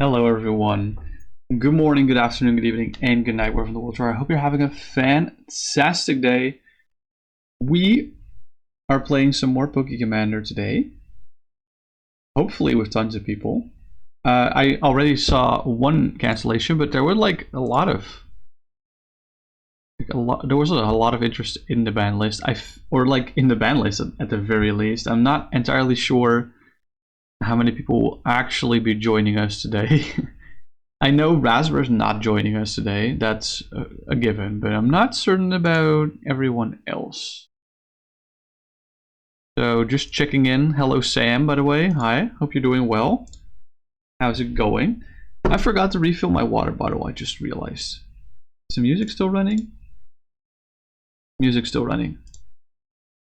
Hello everyone. Good morning, good afternoon, good evening, and good night wherever in the world you are. I hope you're having a fantastic day. We are playing some more Poké-Commander today. Hopefully with tons of people. I already saw one cancellation, but there were like a lot of there was a lot of interest in the ban list. Or like in the ban list at the very least. I'm not entirely sure how many people will actually be joining us today. I know Raspberry's not joining us today, that's a given, but I'm not certain about everyone else. So just checking in. Hello Sam, by the way. Hi, hope you're doing well. How's it going? I forgot to refill my water bottle, I just realized. Is the music still running? Music's still running.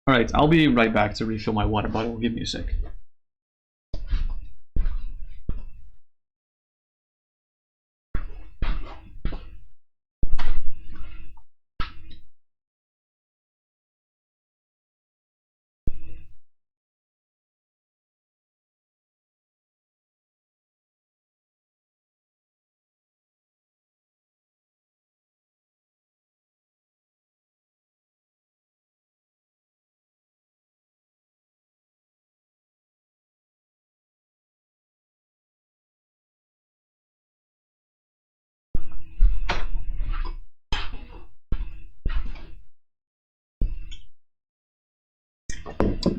Alright, I'll be right back to refill my water bottle. Give me a sec.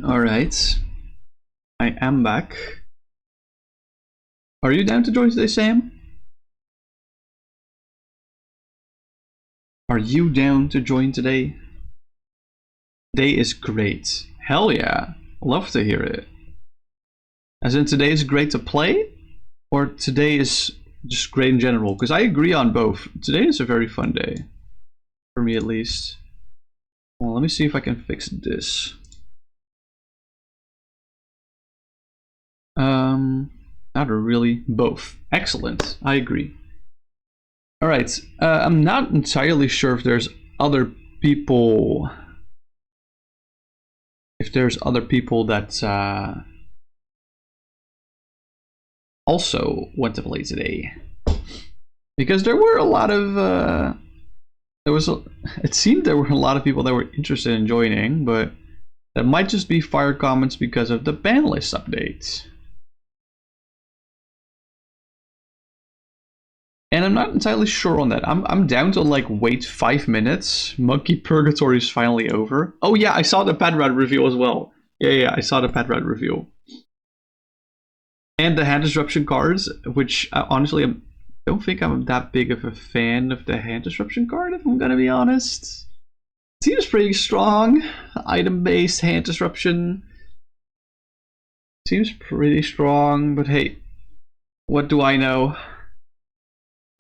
Alright, I am back. Are you down to join today, Sam? Are you down to join today? Today is great. Hell yeah. Love to hear it. As in today is great to play? Or today is just great in general? Because I agree on both. Today is a very fun day. For me at least. Well, let me see if I can fix this. Not really. Both. Excellent. I agree. Alright. I'm not entirely sure if there's other people... If there's other people that also want to play today. Because there were a lot of... it seemed there were a lot of people that were interested in joining, but that might just be fire comments because of the ban list update. And I'm not entirely sure on that. I'm down to like wait 5 minutes. Monkey Purgatory is finally over. Oh yeah, I saw the Padrad reveal as well. Yeah, I saw the Padrad reveal. And the hand disruption cards, which honestly I don't think I'm that big of a fan of the hand disruption card, if I'm gonna be honest. Seems pretty strong. Item-based hand disruption. Seems pretty strong, but hey, what do I know?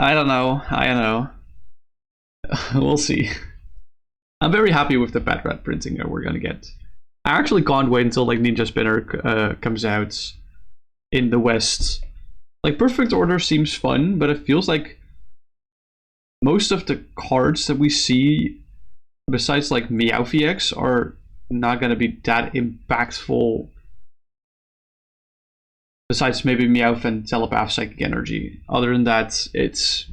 I don't know. We'll see. I'm very happy with the Padrad printing that we're gonna get. I actually can't wait until like Ninja Spinner comes out in the West. Like Perfect Order seems fun, but it feels like most of the cards that we see, besides like Meowth X, are not gonna be that impactful. Besides maybe Meowth and Telepath Psychic Energy. Other than that, it's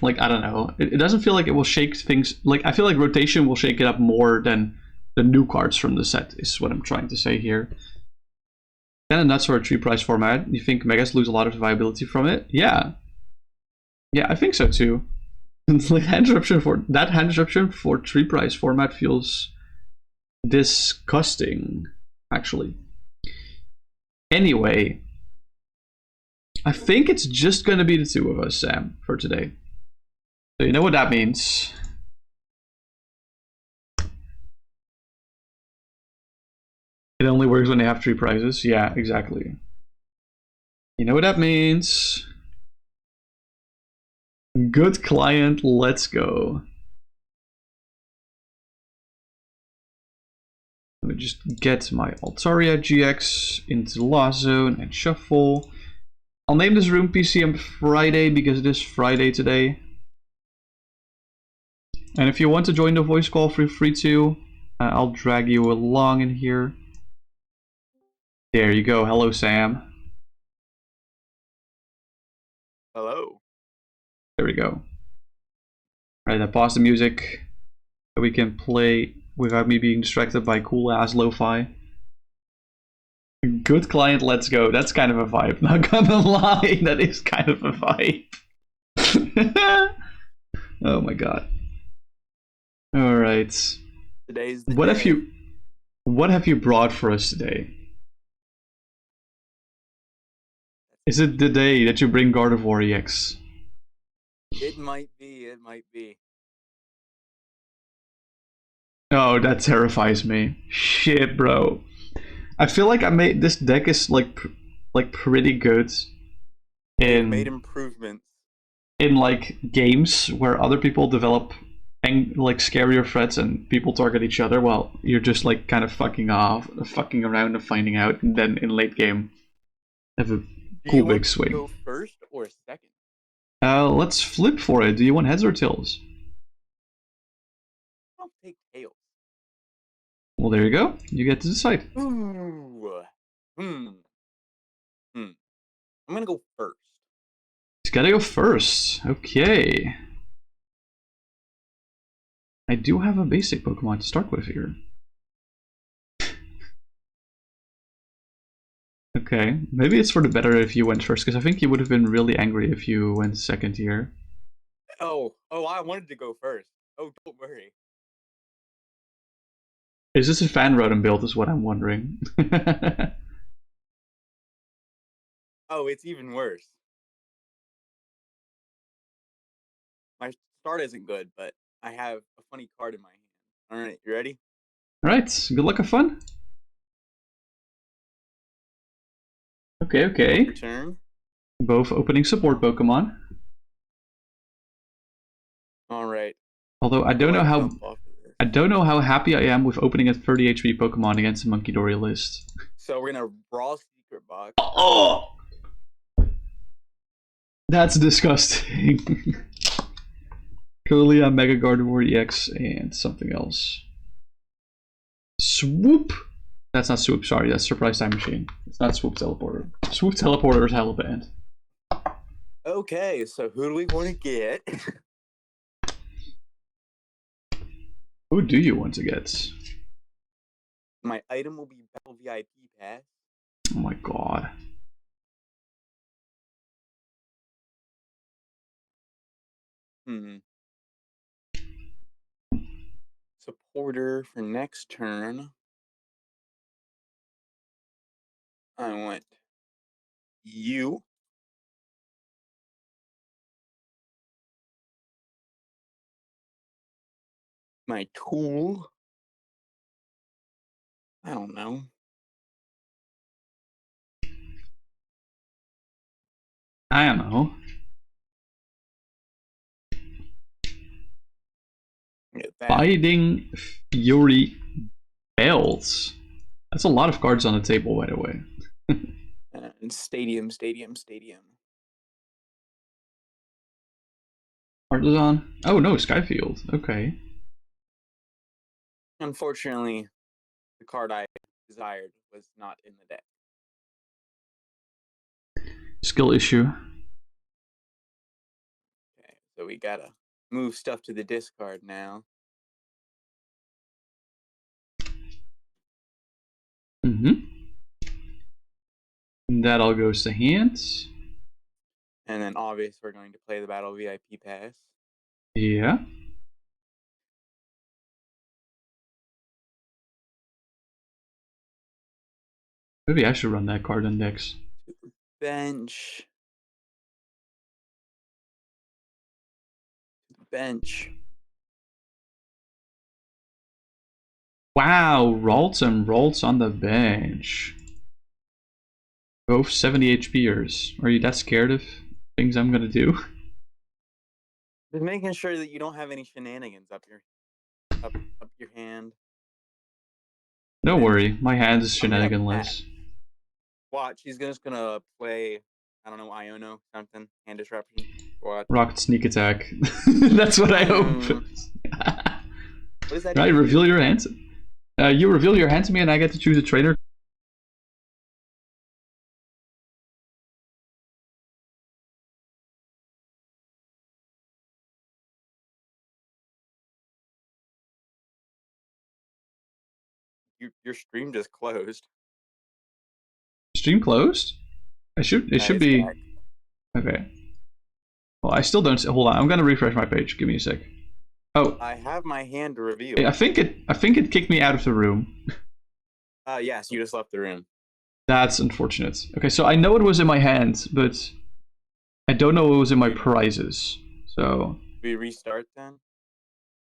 like, I don't know. It doesn't feel like it will shake things. Like, I feel like rotation will shake it up more than the new cards from the set, is what I'm trying to say here. Kind of nuts for a 3-price format. You think Megas lose a lot of viability from it? Yeah. Yeah, I think so too. Like hand disruption for 3-price format feels disgusting, actually. Anyway, I think it's just gonna be the two of us, Sam, for today. So you know what that means. It only works when they have 3 prizes. Yeah, exactly. You know what that means. Good client, let's go. Let me just get my ALTARIA-GX into the Lost Zone and shuffle. I'll name this room PCM Friday because it is Friday today. And if you want to join the voice call, feel free to. I'll drag you along in here. There you go. Hello, Sam. Hello. There we go. Alright, I pause the music so we can play without me being distracted by cool ass lo-fi. Good client, let's go. That's kind of a vibe. Not gonna lie, that is kind of a vibe. Oh my god. Alright. Today's the What day. have you brought for us today? Is it the day that you bring God of War EX? It might be. It might be. Oh, that terrifies me. Shit, bro. I feel like I made this deck is like pretty good You've made in improvements. like games where other people develop like scarier threats and people target each other while you're just like kind of fucking around and finding out, and then in late game have a Do cool you want big to swing. go first or second? Let's flip for it. Do you want heads or tails? I'll take tails. Well, there you go. You get to decide. Ooh. I'm gonna go first. He's gotta go first. Okay. I do have a basic Pokemon to start with here. Okay, maybe it's for the better if you went first, because I think you would have been really angry if you went second here. Oh, I wanted to go first. Oh, don't worry. Is this a fan Rotom build is what I'm wondering. Oh, it's even worse. My start isn't good, but I have a funny card in my hand. All right, you ready? Alright, good luck, have fun. Okay. Your turn. Both opening support Pokemon. All right. Although I don't know how happy I am with opening a 30 HP Pokemon against a Monkey Dory list. So we're gonna brawl secret box. Oh! That's disgusting. Colia, Mega Gardevoir EX, and something else. Swoop! That's not Swoop, sorry, that's Surprise Time Machine. It's not Swoop Teleporter. Swoop Teleporter is hella banned. Okay, so who do we want to get? Who do you want to get? My item will be Battle VIP Pass. Oh my god. Supporter for next turn. I want you. My tool. I don't know. I don't know. Get that. Fighting Fury Belts. That's a lot of cards on the table, by the way. And stadium. Artisan? Oh no, Skyfield. Okay. Unfortunately, the card I desired was not in the deck. Skill issue. Okay, so we gotta move stuff to the discard now. That all goes to hands. And then obviously we're going to play the Battle VIP Pass. Yeah. Maybe I should run that card index. Bench. Wow, Ralts and Ralts on the bench. Both 70 HPers. Are you that scared of things I'm gonna do? Just making sure that you don't have any shenanigans up your hand. Don't worry, my hand is I'm gonna shenaniganless. Watch, he's just gonna play, I don't know, Iono, something, hand disruption. Watch. Rocket sneak attack. That's what I hope. What does that Right, even reveal do? your hand. You reveal your hand to me and I get to choose a trainer. Your stream just closed. Stream closed? It should be back. okay. Well, I still don't. Hold on, I'm gonna refresh my page. Give me a sec. Oh, I have my hand revealed. I think it kicked me out of the room. Yes, you just left the room. That's unfortunate. Okay, so I know it was in my hand, but I don't know it was in my prizes. So we restart then.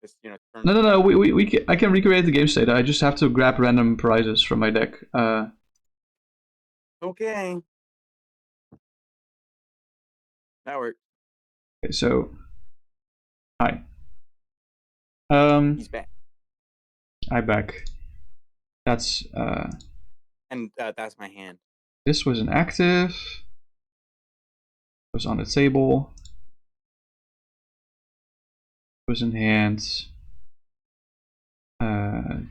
Just turn. No. I can recreate the game state. I just have to grab random prizes from my deck. Okay. That works. Okay, so hi. He's back. I back. That's And that's my hand. This was an active. Was on the table. Was in hand.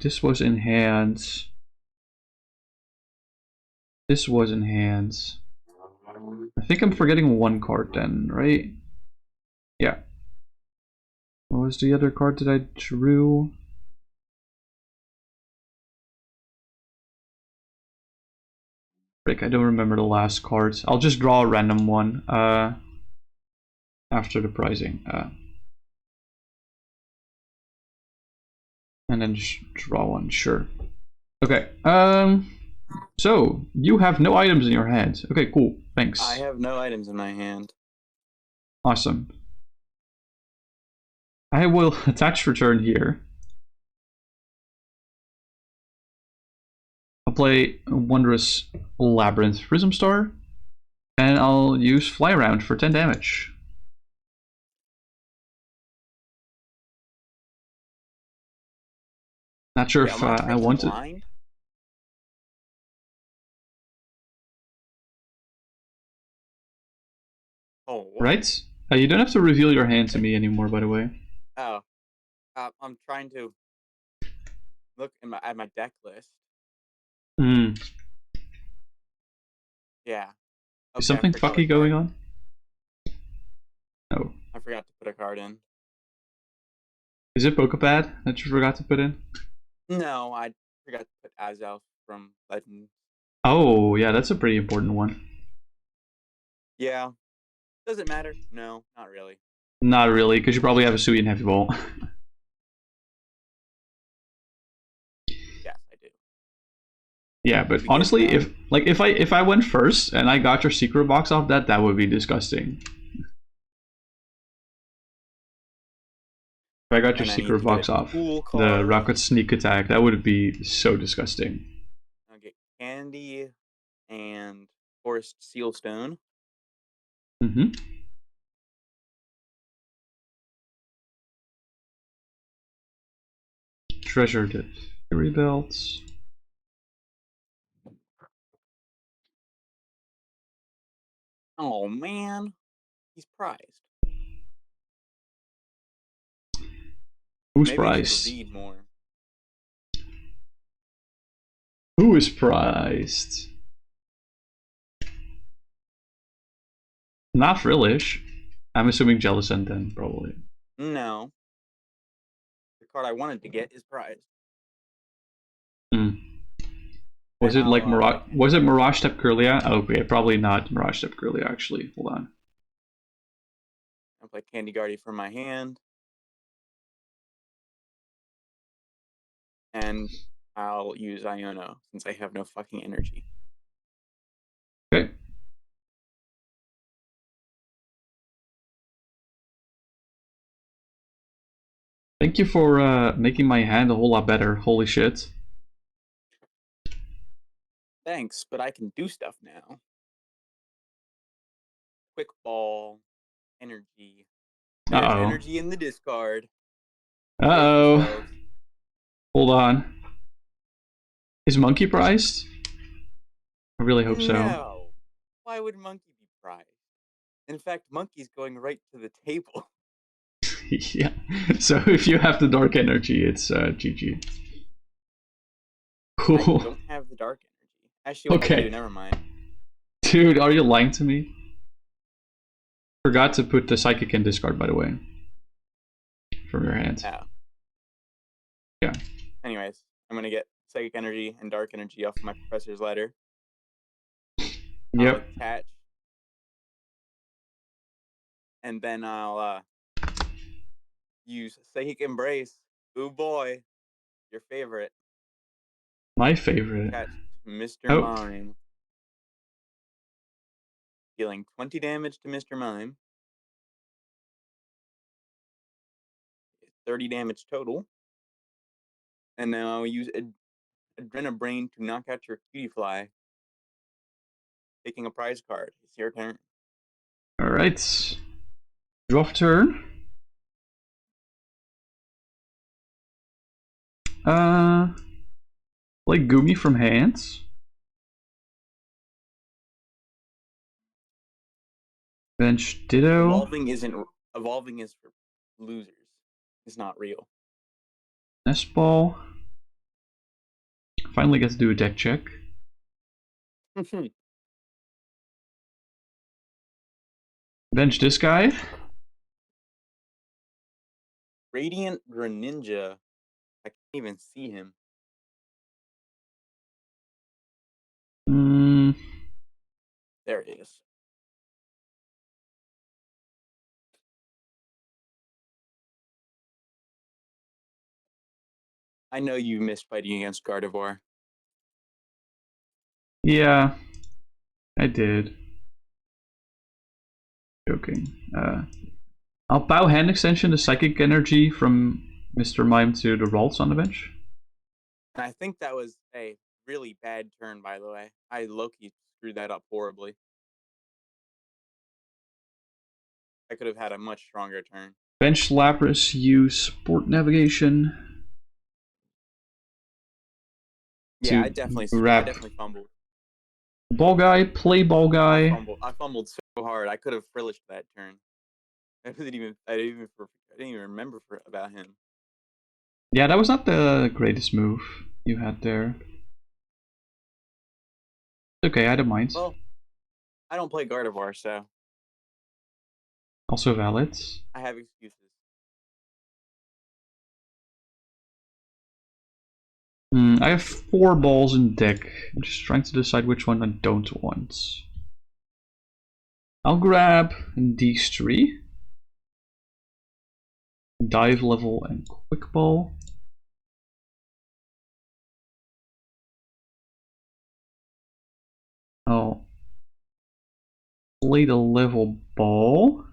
This was in hand. This was in hand. I think I'm forgetting one card then, right? Yeah. What was the other card that I drew? Frick, I don't remember the last card. I'll just draw a random one after the prizing. And then just draw one, sure. Okay. So you have no items in your hand. Okay, cool. Thanks. I have no items in my hand. Awesome. I will attach return here. I'll play Wondrous Labyrinth Prism Star, and I'll use Fly Around for 10 damage. Not sure if I want it. Oh, what? Right? You don't have to reveal your hand to me anymore, by the way. Oh, I'm trying to look at my deck list. Hmm. Yeah. Okay, Is something fucky going on? No. I forgot to put a card in. Is it Poképad that you forgot to put in? No, I forgot to put Azelf from Legends. Oh, yeah, that's a pretty important one. Yeah. Does it matter? No, not really. Not really, because you probably have a Suian Heavy Ball. Yes, I do. Yeah, but honestly, if I went first and I got your secret box off that would be disgusting. If I got your secret box off the Rocket Sneak Attack, that would be so disgusting. I'll get Candy and Forest Sealstone. Mm-hmm. Treasure the Fury Belts. Oh man, he's prized. Who's Maybe prized? I should read more. Who is prized? Not Frillish. I'm assuming Jellicent then, probably. No. The card I wanted to get is prized. Hmm. Was it like Mirage? Was it Mirage Step Curlia? Okay, probably not Mirage Step Curlia. Actually, hold on. I'll play Candy Guardian from my hand, and I'll use Iono since I have no fucking energy. Okay. Thank you for making my hand a whole lot better. Holy shit. Thanks, but I can do stuff now. Quick Ball, energy. There's energy in the discard. Uh-oh. Hold on. Is Monkey prized? I really hope so. No. Why would Monkey be prized? In fact, Monkey's going right to the table. Yeah. So if you have the dark energy, it's GG. Cool. I don't have the dark energy. Actually, what I do, never mind. Dude, are you lying to me? Forgot to put the Psychic in discard, by the way. From your hand. Oh. Yeah. Anyways, I'm gonna get psychic energy and dark energy off my professor's ladder. Yep. I'll attach, and then I'll use Psychic Embrace. Ooh boy, your favorite. My favorite. Attach to Mr. Oh. Mime. Dealing 20 damage to Mr. Mime. 30 damage total. And then I'll use Adrenabrain to knock out your Cutie Fly. Taking a prize card. It's your turn. Alright. Draw turn. Play Gumi from hands. Bench Ditto. Evolving is for losers. It's not real. Nest Ball. Finally get to do a deck check. Bench this guy. Radiant Greninja. I can't even see him. There it is. I know you missed fighting against Gardevoir. Yeah, I did. Joking. I'll bow hand extension the psychic energy from Mr. Mime to the Ralts on the bench. And I think that was a really bad turn, by the way. I low-key screwed that up horribly. I could have had a much stronger turn. Bench Lapras, use Sport Navigation. Yeah, I definitely fumbled. Ball guy, play ball guy. I fumbled so hard. I could have frillished that turn. I didn't even remember about him. Yeah, that was not the greatest move you had there. Okay, I don't mind. Well, I don't play Gardevoir, so Also valid. I have excuses. I have 4 balls in deck. I'm just trying to decide which one I don't want. I'll grab these 3. Dive level and quick ball. I'll play the level ball.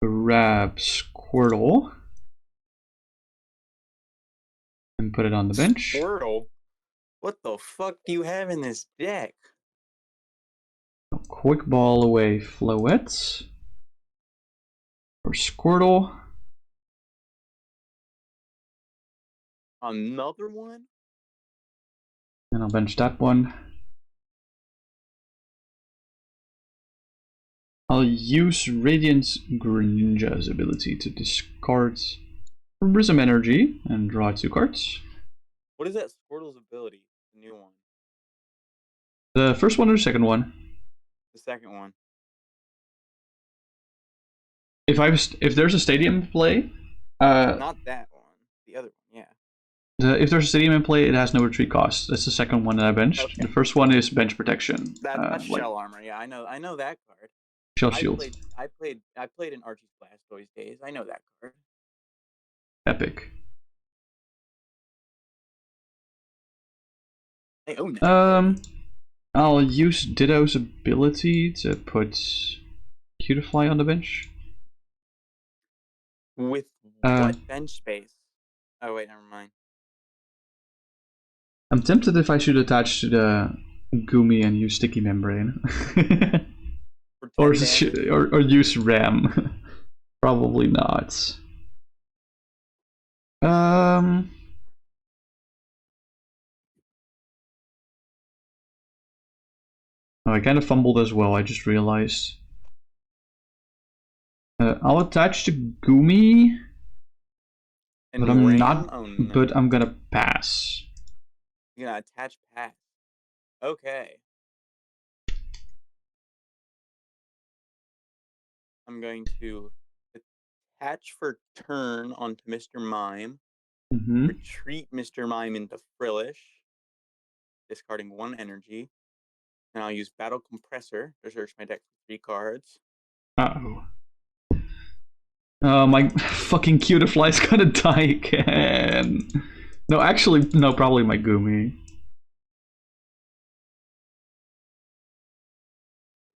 Grab Squirtle. And put it on the bench. Squirtle? What the fuck do you have in this deck? I'll quick ball away Floette. Or Squirtle. Another one? And I'll bench that one. I'll use Radiant Greninja's ability to discard Prism Energy and draw 2 cards. What is that Squirtle's ability? The new one. The first one or the second one? The second one. If there's a stadium in play, not that one. The other one, yeah. If there's a stadium in play, it has no retreat cost. That's the second one that I benched. Okay. The first one is bench protection. That's Shell Armor. Yeah, I know that card. Shell Shield. I played in Archie's Blastoise days. I know that card. Epic. I own that. I'll use Ditto's ability to put Cutifly on the bench. With what bench space? Oh wait, never mind. I'm tempted if I should attach to the Gumi and use Sticky Membrane. or use Ram. Probably not. Oh, I kind of fumbled as well, I just realized. I'll attach to Gumi. And but I'm not. Oh, no. But I'm gonna pass. You're gonna attach pass. Okay. I'm going to attach for turn onto Mr. Mime. Retreat Mr. Mime into Frillish, discarding 1 energy. And I'll use Battle Compressor to search my deck for 3 cards. Uh-oh. My fucking Cutiefly's gonna die again. No, actually, no, probably my Gumi.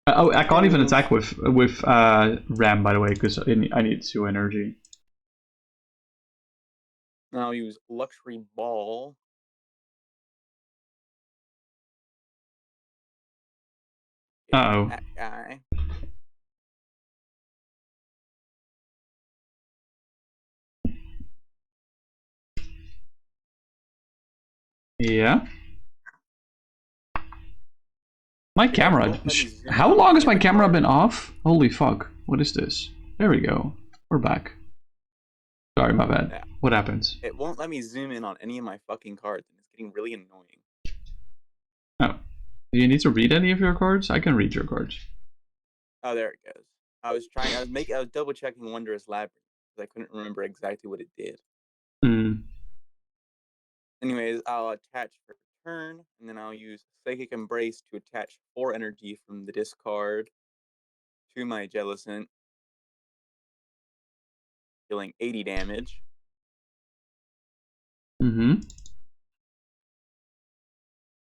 Oh, I can't even attack with Ram, by the way, because I need 2 energy. Now I'll use Luxury Ball. Uh-oh. That guy. Yeah. My camera. Yeah, How long has my camera been off? Holy fuck. What is this? There we go. We're back. Sorry, my bad. Yeah. What happens? It won't let me zoom in on any of my fucking cards, and it's getting really annoying. Oh. Do you need to read any of your cards? I can read your cards. Oh, there it goes. I was double checking Wondrous Labyrinth because I couldn't remember exactly what it did. Anyways, I'll attach for turn, and then I'll use Psychic Embrace to attach 4 energy from the discard to my Jellicent, dealing 80 damage. Then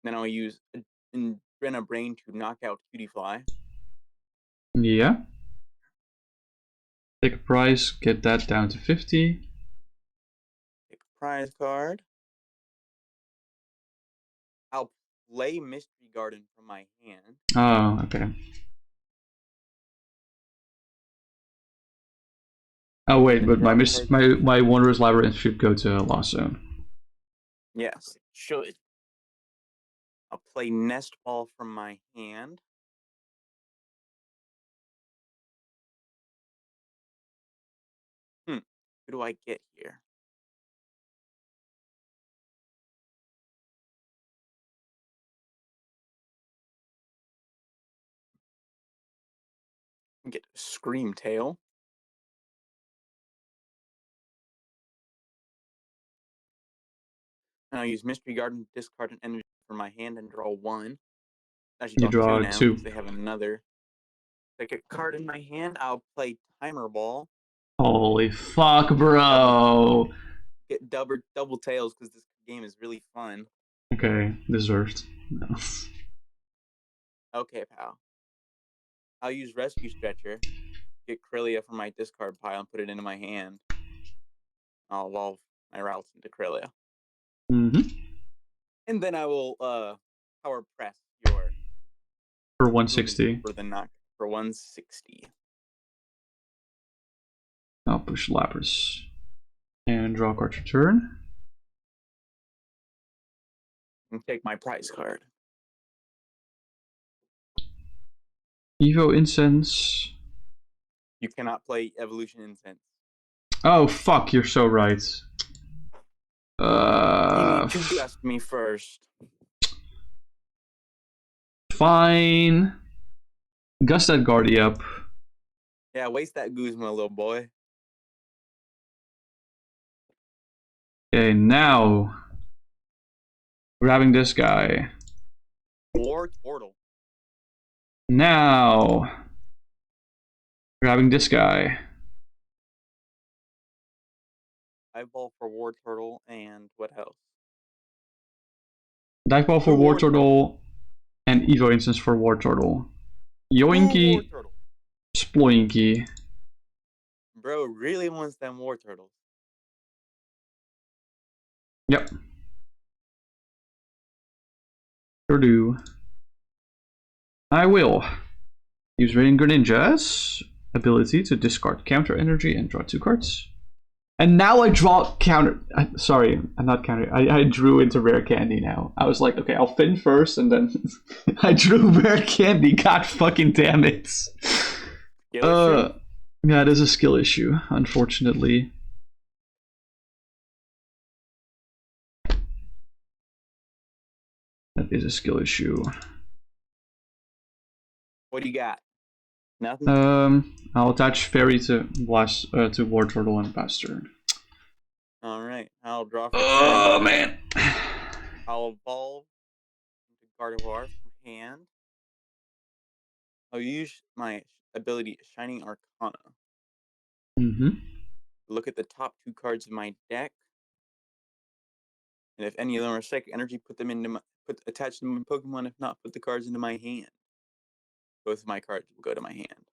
I'll use Adrena Brain to knock out Cutiefly. Yeah. Take a prize, get that down to 50. Take a prize card. I'll play Mystery Garden from my hand. Oh, okay. Oh wait, but my Wondrous Labyrinth should go to Lost Zone. Yes, it should. I'll play Nest Ball from my hand. Who do I get here? Get Scream Tail. And I'll use Mystery Garden to discard an energy from my hand and draw 1. Actually, you draw 2 now. They have another. Take a card in my hand. I'll play Timer Ball. Holy fuck, bro! Get double tails because this game is really fun. Okay, deserved. No. Okay, pal. I'll use Rescue Stretcher. Get Krillia from my discard pile and put it into my hand. I'll evolve my routes into Krillia. And then I will power press your for 160 for the knock for 160. I'll push Lapras and draw a card for turn. And take my prize card. Evo Incense. You cannot play Evolution Incense. Oh fuck! You're so right. You need to ask me first. Fine. Gust that Guardy up. Yeah, waste that Guzma, little boy. Okay, now grabbing this guy. War Turtle. Now grabbing this guy. Eyeball for War Turtle and what else? Dive Ball for War Turtle and Evo Instance for War Turtle. Yoinky. Sploinky. Bro really wants them War Turtles. Yep. Sure do. I will use Radiant Greninja's ability to discard counter energy and draw 2 cards. And now I draw counter. Sorry, I'm not counter. I drew into Rare Candy now. I was like, okay, I'll Fin first, and then I drew Rare Candy. God fucking damn it. Yeah, it is a skill issue, unfortunately. That is a skill issue. What do you got? Nothing. I'll attach Fairy to Blast to War Turtle and pass turn. Alright, I'll draw for Oh turn. man. I'll evolve into Gardevoir from hand. I'll use my ability Shining Arcana. Look at the top 2 cards of my deck. And if any of them are psychic energy, put them into my attach them to Pokemon. If not, put the cards into my hand. Both of my cards will go to my hand.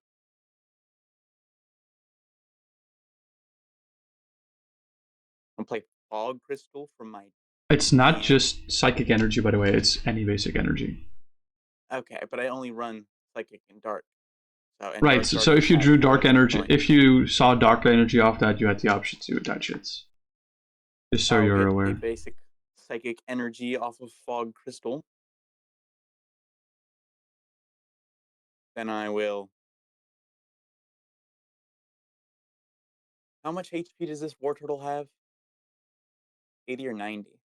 I'll play Fog Crystal from my It's not hand. just psychic energy, by the way. It's any basic energy. Okay, but I only run psychic and dark. So, and Right. dark So if you drew dark energy, point. if you saw dark energy off that, you had the option to attach it. Just so you're aware. A basic psychic energy off of Fog Crystal. Then I will. How much HP does this War Turtle have? 80 or 90?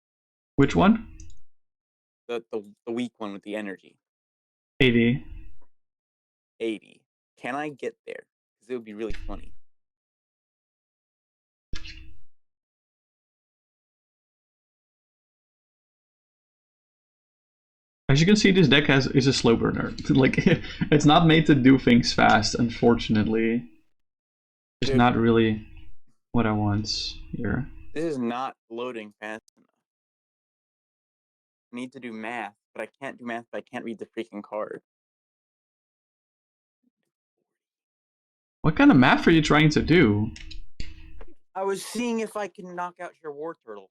Which one? The weak one with the energy. 80. 80. Can I get there? Because it would be really funny. As you can see, this deck is a slow burner. Like, it's not made to do things fast, unfortunately. It's not really what I want here. This is not loading fast enough. I need to do math, but I can't do math, but I can't read the freaking card. What kind of math are you trying to do? I was seeing if I can knock out your War Turtle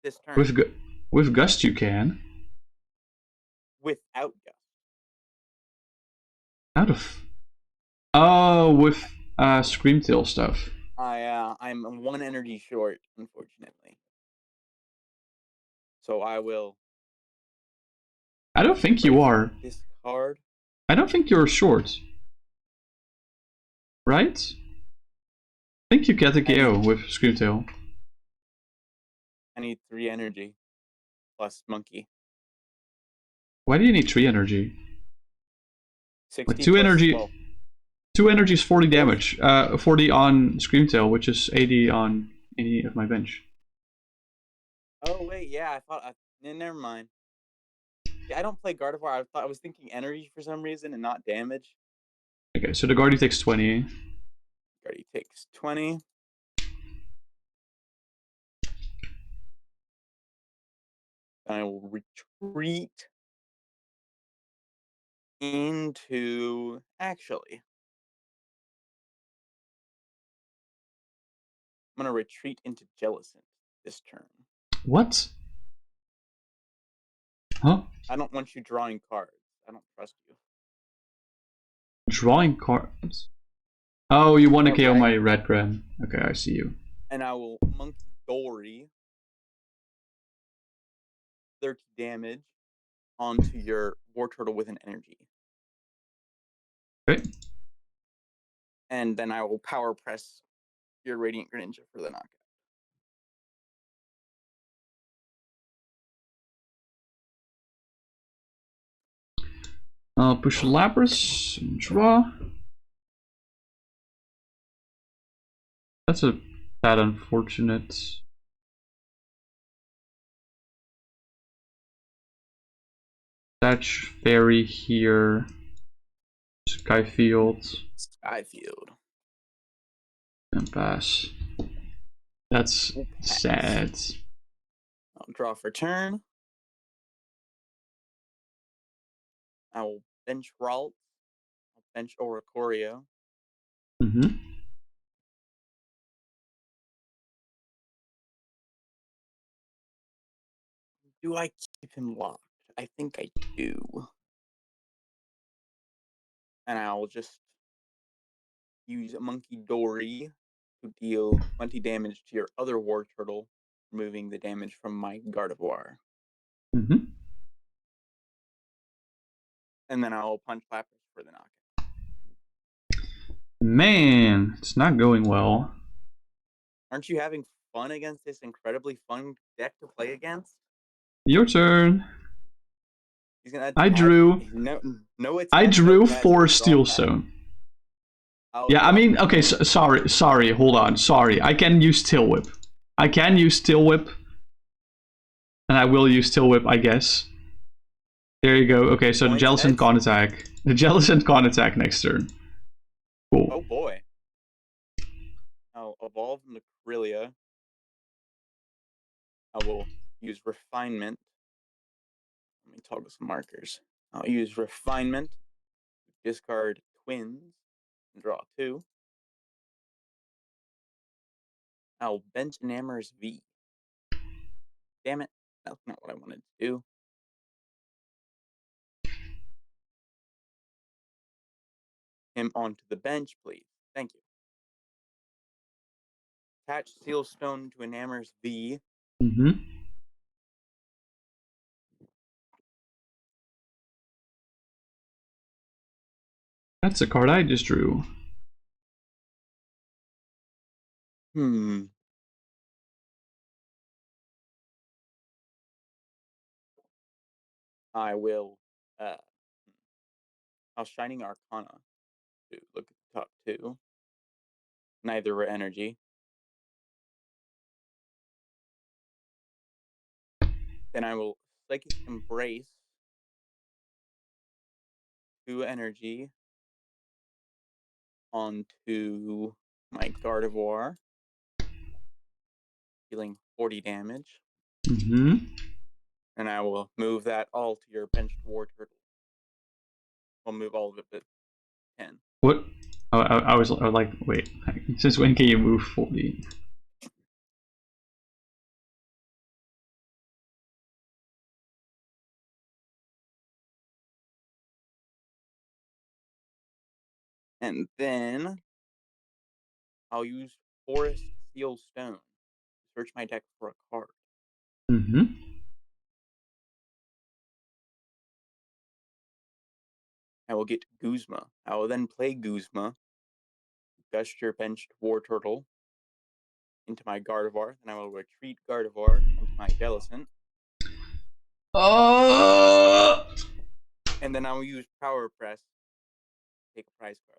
this turn. With Gust you can. Without Gust. Out of... Oh, with Screamtail stuff. I'm 1 energy short, unfortunately. So I will... I don't think you are. This card. I don't think you're short. Right? I think you get a KO with Screamtail. I need 3 energy. Plus Monkey. Why do you need 3 energy? 60 with 2 energy... 12. 2 energy is 40 damage. 40 on Screamtail, which is 80 on any of my bench. Oh wait, yeah, I thought... never mind. Yeah, I don't play Gardevoir. I was thinking energy for some reason and not damage. Okay, so the Guardy takes 20. Guardy takes 20. I will retreat into... Actually, I'm going to retreat into Jellicent this turn. What? Huh? I don't want you drawing cards. I don't trust you. Drawing cards? Oh, you want to KO my red Gren. Okay, I see you. And I will Monkey Dory 30 damage onto your War Turtle with an energy. Okay. And then I will Power Press your Radiant Greninja for the knockout. I'll push Lapras and draw. That's a bad unfortunate. Thatch Fairy here. Skyfield. Skyfield. And pass. That's sad. I'll draw for turn. I will bench Ralt. I'll bench Oricorio. Do I keep him locked? I think I do. And I'll just use Monkey Dory to deal 20 damage to your other War Turtle, removing the damage from my Gardevoir. And then I'll punch Lapras for the knockout. Man, it's not going well. Aren't you having fun against this incredibly fun deck to play against? Your turn. He's gonna I drew. No, I drew 4 Steel Zone. Yeah, I mean, okay, sorry, hold on, sorry. I can use Tail Whip. I can use Tail Whip. And I will use Tail Whip, I guess. There you go. Okay, so the Jellicent can't attack. The Jellicent can't attack next turn. Cool. Oh boy. I'll evolve into Corellia. I will use Refinement. Let me toggle some markers. I'll use Refinement, discard Twins, and draw 2. I'll bench Namor's V. Damn it, that's not what I wanted to do. Him onto the bench, please. Thank you. Attach Sealstone to a Namor's V. That's a card I just drew. I will I'll Shining Arcana to look at the top 2. Neither were energy. Then I will Psychic Embrace 2 energy onto my Gardevoir, dealing 40 damage. And I will move that all to your benched War Turtle. I'll move all of it to 10. What? I was like, wait, since when can you move 40? And then I'll use Forest Seal Stone to search my deck for a card. I will get Guzma. I will then play Guzma, gush your benched War Turtle into my Gardevoir, then I will retreat Gardevoir into my Jellicent. And then I will use Power Press to take a prize card.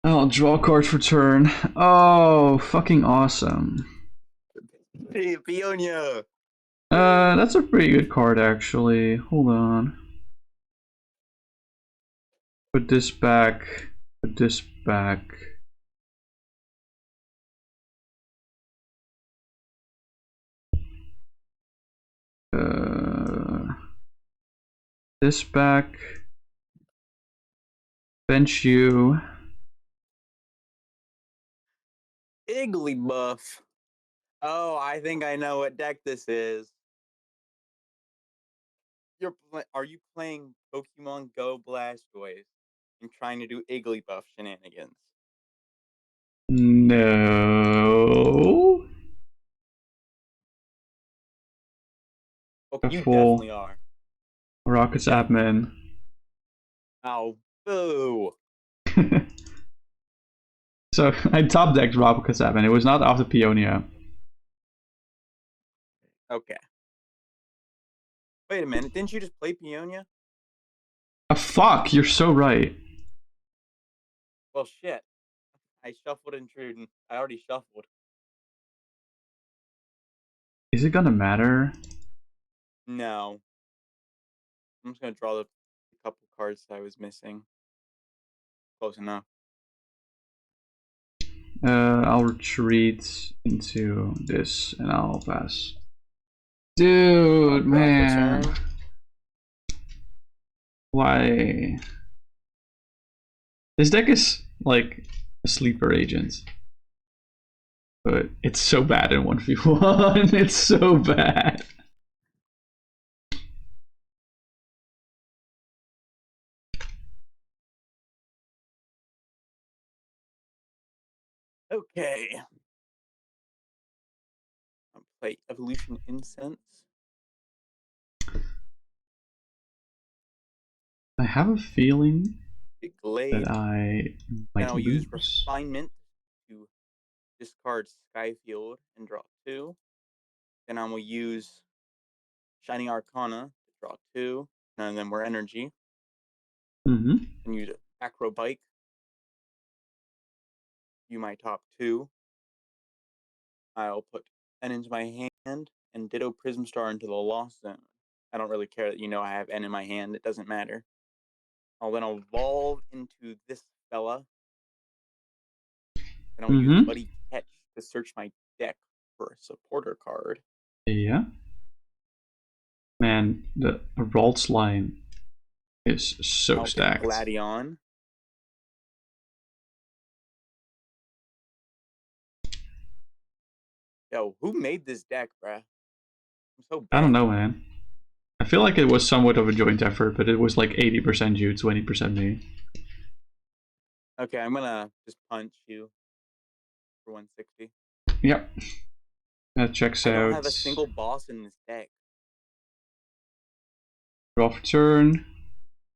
I'll draw a card for turn. Oh, fucking awesome. Hey, Peonia! That's a pretty good card, actually. Hold on. Put this back. Put this back. This back. Bench you. Igglybuff. Oh, I think I know what deck this is. Are you playing Pokemon Go Blastoise and trying to do Igglybuff shenanigans? No. Okay, you definitely are. Rocket's admin. Oh, boo. So I top decked Rocket's admin. It was not after Peonia. Okay. Wait a minute, didn't you just play Peonia? Fuck, you're so right. Well, shit. I shuffled Intrude. I already shuffled. Is it gonna matter? No. I'm just gonna draw the couple cards I was missing. Close enough. I'll retreat into this and I'll pass. Dude, man. Why? This deck is like a sleeper agent. But it's so bad in 1v1. It's so bad. Okay. I'll play Evolution Incense. I have a feeling that I might I'll lose. use Refinement to discard Skyfield and draw 2. Then I will use Shining Arcana to draw 2. None of them were energy. And use Acrobike. You my top 2. I'll put N into my hand and Ditto Prism Star into the Lost Zone. I don't really care that I have N in my hand. It doesn't matter. I'll then evolve into this fella. And I'll use Buddy Catch to search my deck for a supporter card. Yeah. Man, the Ralts line is so stacked. Gladion. Yo, who made this deck, bruh? I'm so bad. I don't know, man. I feel like it was somewhat of a joint effort, but it was like 80% you, 20% me. Okay, I'm gonna just punch you for 160. Yep. That checks out. I don't have a single boss in this deck. Draw for turn.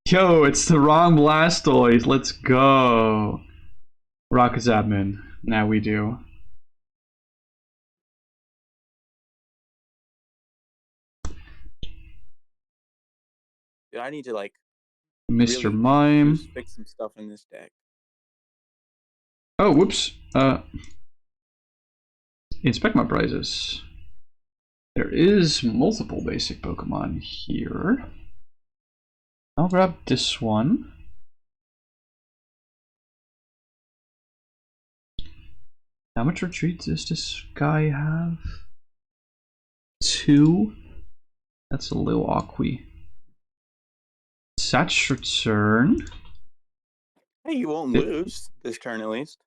Yo, it's the wrong Blastoise. Let's go. Rocket's admin. Now we do. Dude, I need to like Mr. really Mime. fix some stuff in this deck. Oh, whoops. Inspect my prizes. There is multiple basic Pokemon here. I'll grab this one. How much retreat does this guy have? 2? That's a little awkward. Satch return. Hey, you won't lose this turn at least.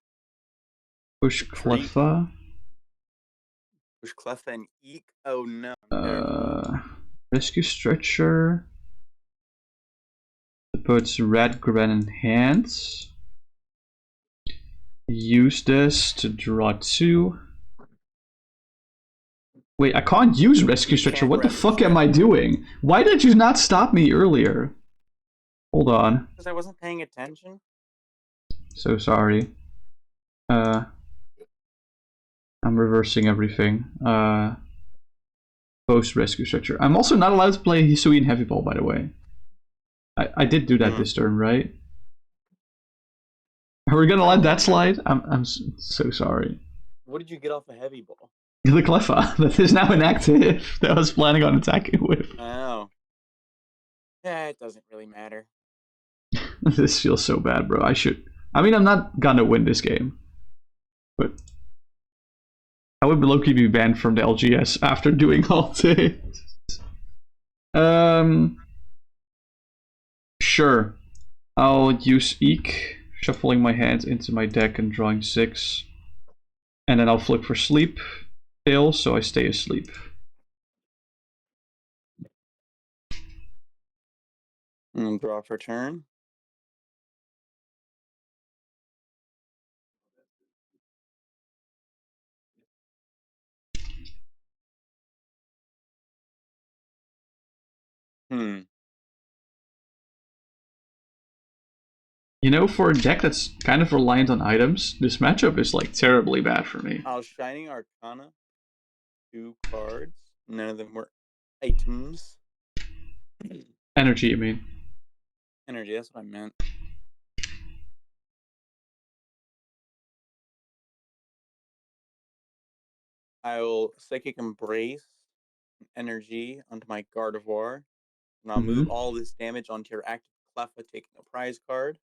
Push Cleffa. Push Cleffa and Eek. Oh no. Rescue Stretcher. Puts Red Gren in hands. Use this to draw 2. Wait, I can't use Rescue Stretcher. What the fuck am I doing? Why did you not stop me earlier? Hold on. Because I wasn't paying attention. So sorry. I'm reversing everything. Post Rescue Stretcher. I'm also not allowed to play Hisuian Heavy Ball, by the way. I did do that this turn, right? Are we gonna let that slide? I'm so sorry. What did you get off a Heavy Ball? The Cleffa that is now inactive that I was planning on attacking with. Oh. Yeah, it doesn't really matter. This feels so bad, bro. I mean, I'm not gonna win this game. But I would low-key be banned from the LGS after doing all this. Sure. I'll use Eek, shuffling my hand into my deck and drawing 6. And then I'll flick for sleep. Fail, so I stay asleep. And draw for turn. You know, for a deck that's kind of reliant on items, this matchup is like terribly bad for me. Shining Arcana. 2 cards. None of them were items. Energy, you mean? Energy, that's what I meant. I will Psychic Embrace energy onto my Gardevoir. And I'll move all this damage onto your active Cleffa, taking a prize card.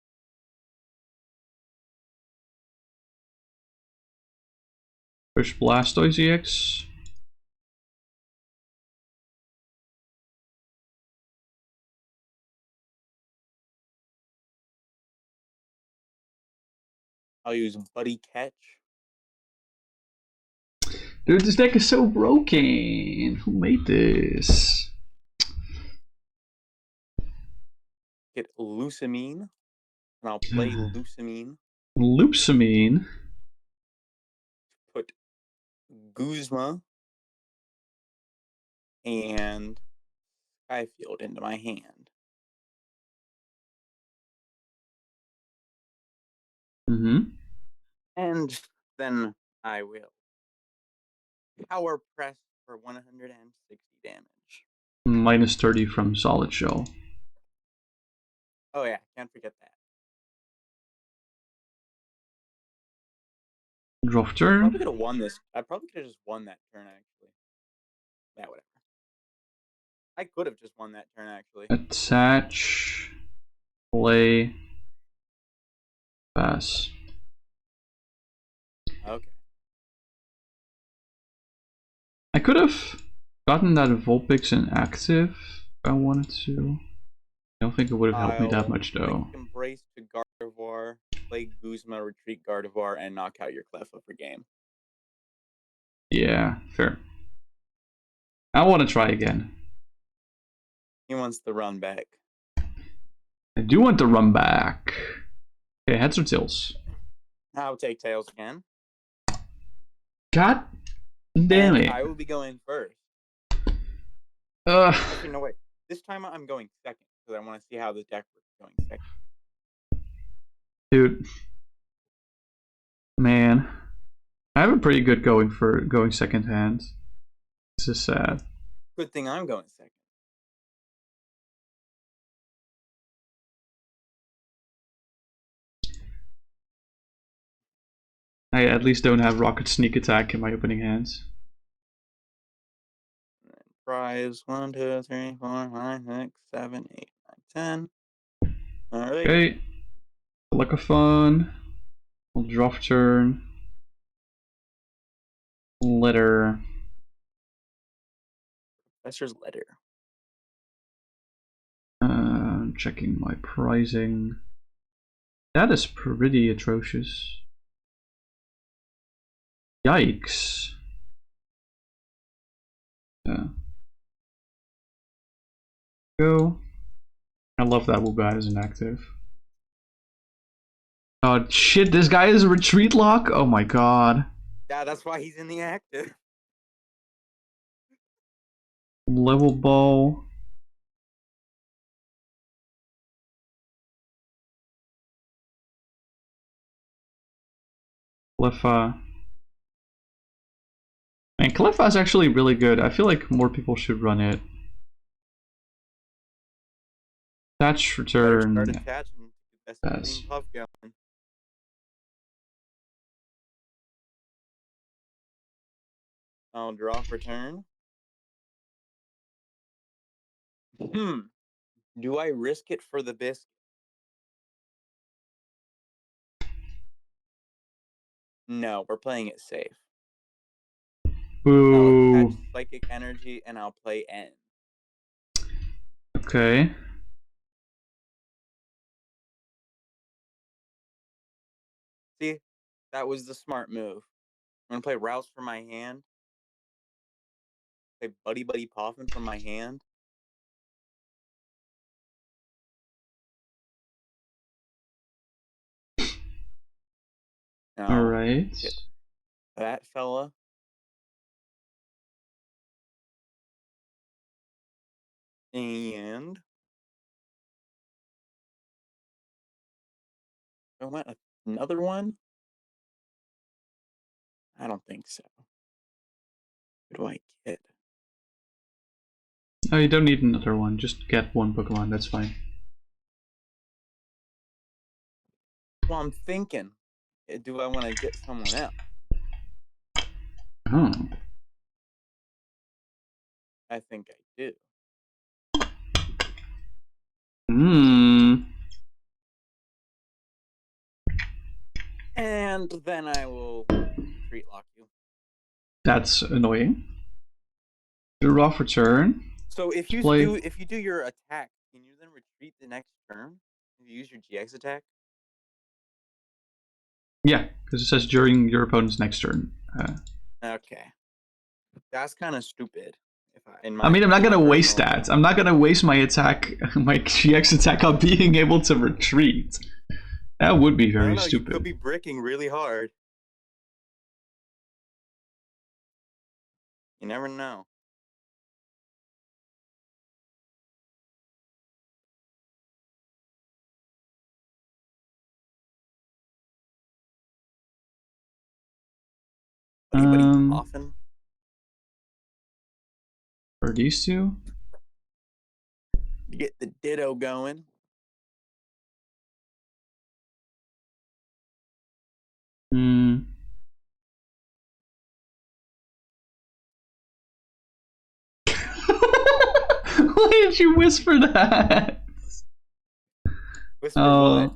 Push Blastoise EX. I'll use Buddy Catch. Dude, this deck is so broken. Who made this? Get Lusamine. And I'll play Lusamine. Lusamine. Put Guzma and Skyfield into my hand. And then I will Power Press for 160 damage. Minus 30 from Solid Shell. Oh yeah, can't forget that. Draw I turn. probably could have won this. I probably could have just won that turn, actually. Yeah, whatever. I could have just won that turn, actually. Attach. Play. Pass. Okay. I could have gotten that Vulpix inactive if I wanted to. I don't think it would have helped me that much, though. Embrace to Gardevoir, play Guzma, retreat Gardevoir, and knock out your Cleffa for game. Yeah, fair. I want to try again. He wants to run back. I do want to run back. Okay, heads or tails? I'll take tails again. God damn it. I will be going first. Actually, no, wait. This time I'm going second because I want to see how the deck works going second. Dude. Man. I have a pretty good going for going second hand. This is sad. Good thing I'm going second. I at least don't have Rocket Sneak Attack in my opening hands. Prize 1, 2, 3, 4, 5, 6, 7, 8, 9, 10. Alright. Okay. Fun. We'll drop turn. Letter. Professor's letter. Checking my pricing. That is pretty atrocious. Yikes. Yeah. Go. I love that Wuga is inactive. Oh shit, this guy is a retreat lock? Oh my god. Yeah, that's why he's in the active. Level ball. Cleffa. And Cleffa is actually really good. I feel like more people should run it. Attach, return. Start attaching. That's the green puff going. I'll draw for turn. Do I risk it for the biscuit? No, we're playing it safe. Boo. I'll attach Psychic Energy and I'll play N. Okay. See, that was the smart move. I'm gonna play Rouse for my hand. Play Buddy Buddy Poffin from my hand. Alright. That fella. And I want another one? I don't think so. What do I get? Oh, you don't need another one. Just get one Pokemon. That's fine. Well, I'm thinking, do I want to get someone else? Oh. I think I do. And then I will retreat lock you. That's annoying. Draw for turn. So if you do your attack, can you then retreat the next turn? If you use your GX attack? Yeah, because it says during your opponent's next turn. Okay. That's kind of stupid. I'm not gonna waste that. I'm not gonna waste my attack, my GX attack on being able to retreat. That would be very stupid. You could be bricking really hard. You never know. Anybody often? For these two? Get the Ditto going. Why did you whisper that? Whisper what?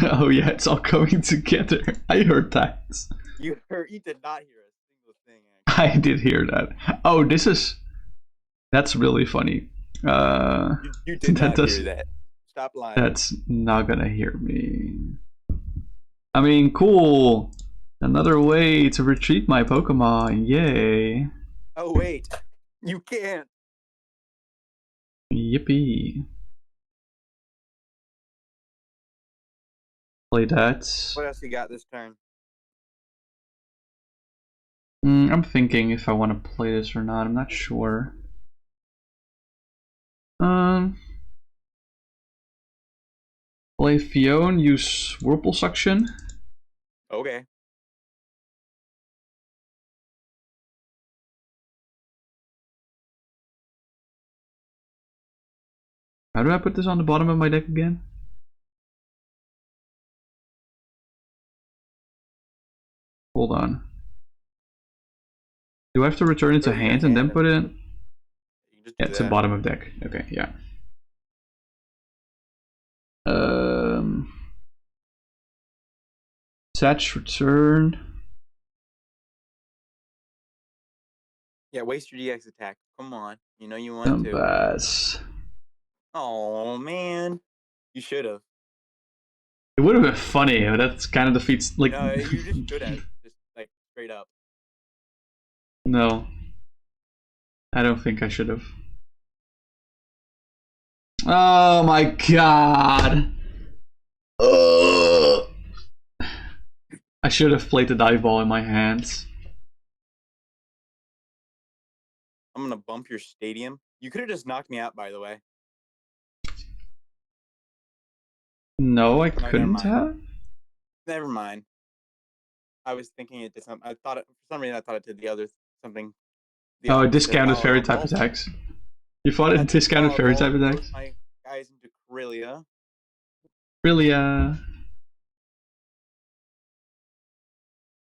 Oh yeah, it's all coming together. I heard that. You did not hear a single thing. Actually. I did hear that. Oh, that's really funny. You did not hear that. Stop lying. That's not gonna hear me. I mean, cool. Another way to retreat my Pokemon. Yay. Oh wait, you can't. Yippee. Play that. What else you got this turn? I'm thinking if I want to play this or not. I'm not sure. Play Fion, use Whirlpool Suction. Okay. How do I put this on the bottom of my deck again? Hold on. Do I have to return it to hand and then put it in? Yeah, it's the bottom of deck. Okay, yeah. Satch return. Yeah, waste your DX attack. Come on. You know you want to. Pass. Oh man. You should have. It would have been funny, but that's kind of defeats like no, you just should have. Just like straight up. No. I don't think I should have. Oh my god. I should have played the dive ball in my hands. I'm gonna bump your stadium. You could have just knocked me out, by the way. No, I couldn't have. Never mind. I was thinking it did something. I thought it, for some reason I thought it did the other something. Oh, discounted fairy type attacks. You fought it in discounted fairy type attacks? My guys into Corellia. Corellia.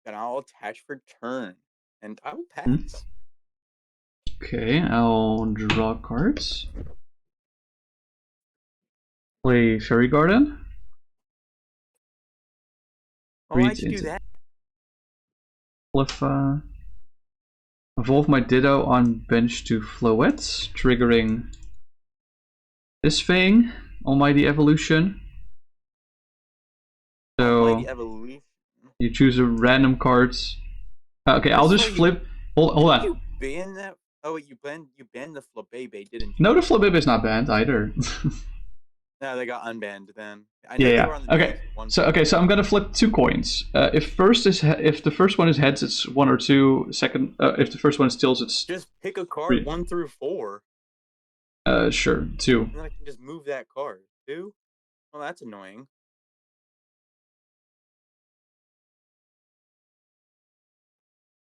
Then I'll attach for turn. And I will pass. Okay, I'll draw cards. Play Fairy Garden. Oh, why'd you do that? Flip, evolve my Ditto on bench to Floette, triggering this thing, Almighty Evolution. So Almighty Evolution. You choose a random cards. Okay, I'll just flip. Hold on. You ban that? Oh, wait, you banned the Flabébé, didn't you? No, the Flabébé is not banned either. No, they got unbanned then. Yeah. Okay. So I'm gonna flip 2 coins. If the first one is heads, it's 1 or 2. Second, if the first one is tails, it's just pick a card 3. 1 through 4. Sure, 2. And then I can just move that card. 2? Well, that's annoying.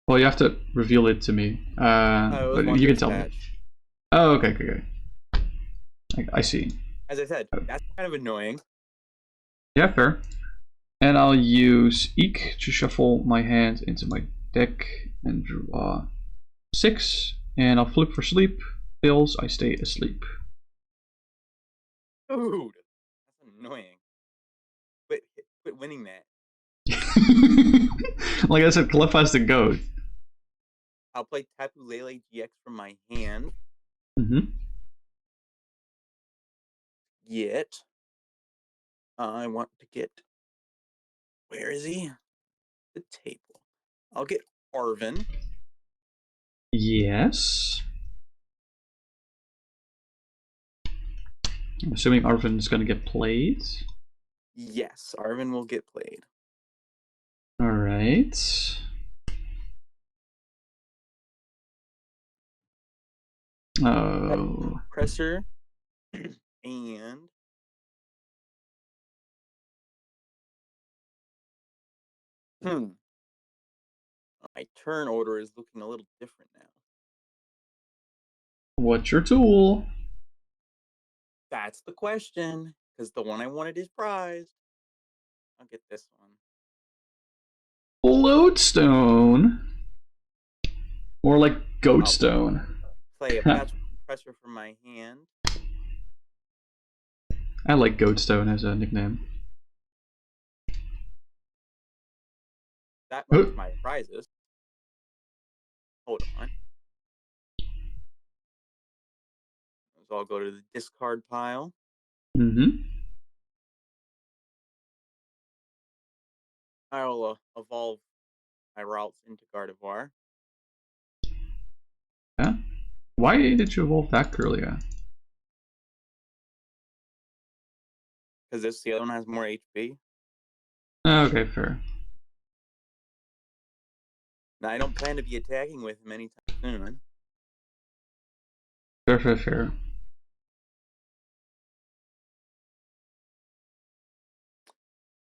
Well, you have to reveal it to me. But you can tell me. Oh, okay. I see. As I said, that's kind of annoying. Yeah, fair. And I'll use Eek to shuffle my hand into my deck and draw 6. And I'll flip for sleep. Fails, I stay asleep. Dude, that's annoying. Quit winning that. Like I said, Clef has to go. I'll play Tapu Lele GX from my hand. I want to get. Where is he? The table. I'll get Arven. Yes. I'm assuming Arven is going to get played. Yes, Arven will get played. All right. Oh. Presser and my turn order is looking a little different now. What's your tool? That's the question, because the one I wanted is prized. I'll get this one. Lodestone. More like Goatstone. Play a Battle Compressor from my hand. I like Goatstone as a nickname. That marks my prizes. Hold on. So I'll go to the discard pile. I'll evolve my routes into Gardevoir. Yeah? Why did you evolve that Kirlia? Because this other one has more HP. Okay, fair. Now, I don't plan to be attacking with him anytime soon. Fair.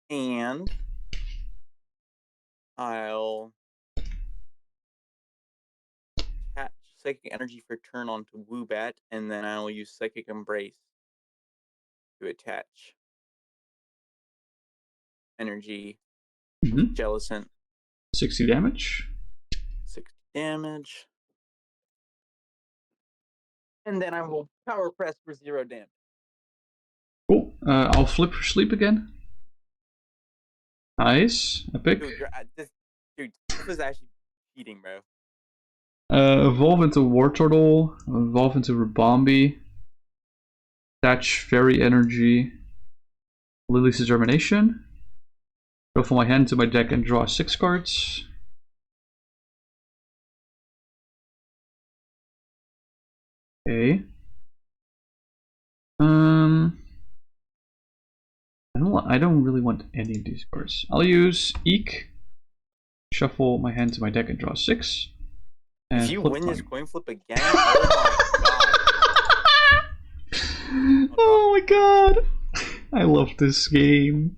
And I'll attach Psychic Energy for turn onto Woobat, and then I'll use Psychic Embrace to attach Energy with Jellicent. 60 damage. 60 damage. And then I will Power Press for 0 damage. Cool. I'll flip for sleep again. Nice. Epic. Dude, this was actually cheating, bro. Evolve into Wartortle. Evolve into Ribombee. Attach Fairy Energy. Lily's Determination. Shuffle my hand to my deck and draw 6 cards. Okay. I don't really want any of these cards. I'll use Eek. Shuffle my hand to my deck and draw 6. And if you win this coin flip again, oh my god. Oh my god. I love this game.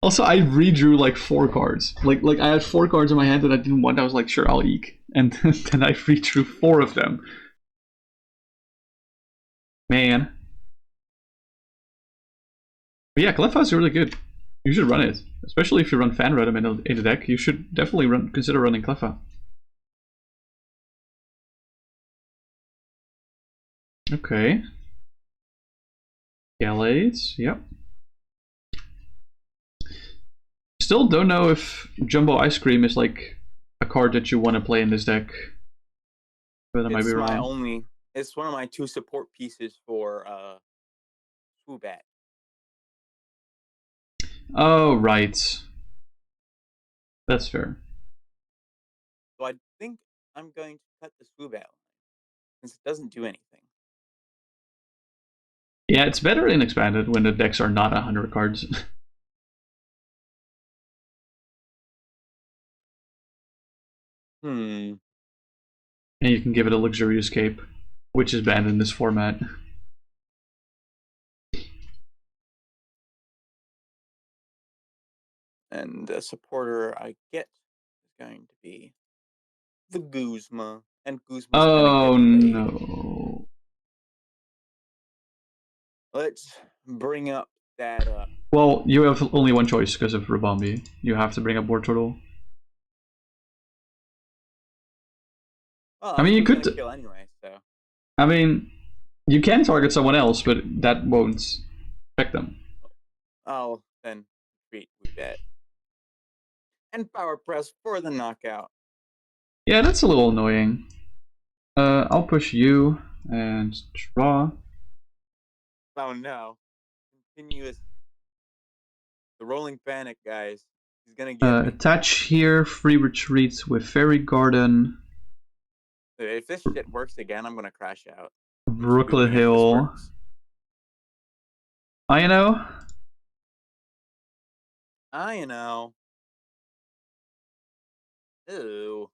Also, I redrew like 4 cards. Like I had 4 cards in my hand that I didn't want. I was like, sure, I'll Eek. And then I redrew 4 of them. Man. But yeah, Cleffa is really good. You should run it. Especially if you run Fan Rotom in the deck. You should definitely consider running Cleffa. Okay. Gallades, yep. Still don't know if Jumbo Ice Cream is like a card that you want to play in this deck. But I might be wrong. It's one of my 2 support pieces for Woobat. Oh, right. That's fair. So I think I'm going to cut the Woobat line, since it doesn't do anything. Yeah, it's better in Expanded when the decks are not 100 cards. And you can give it a Luxurious Cape, which is banned in this format. And the supporter I get is going to be the Guzma. And Guzma's oh gonna get no. Let's bring up that Well, you have only one choice because of Ribombee. You have to bring up Wartortle. Well, I mean, you could kill anyway, so. I mean, you can target someone else, but that won't affect them. Oh, then we bet. And Power Press for the knockout. Yeah, that's a little annoying. I'll push you and draw. Oh no. Continuous. The rolling panic, guys. He's gonna get attach here, free retreat with Fairy Garden. If this shit works again, I'm gonna crash out. Brooklet Hill. I know. Ew.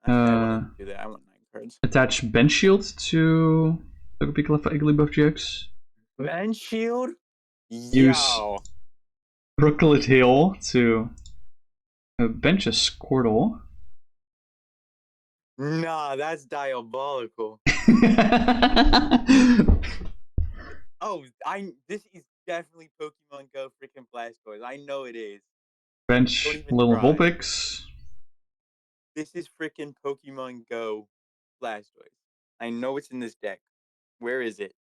I wouldn't do that. I want 9 cards. Attach Bench Shield to Igglybuff GX. Bench Shield? Use Brooklet Hill to bench a Squirtle. Nah, that's diabolical. Oh, this is definitely Pokemon Go freaking Blastoise. I know it is. Bench Little Vulpix. This is freaking Pokemon Go Blastoise. I know it's in this deck. Where is it?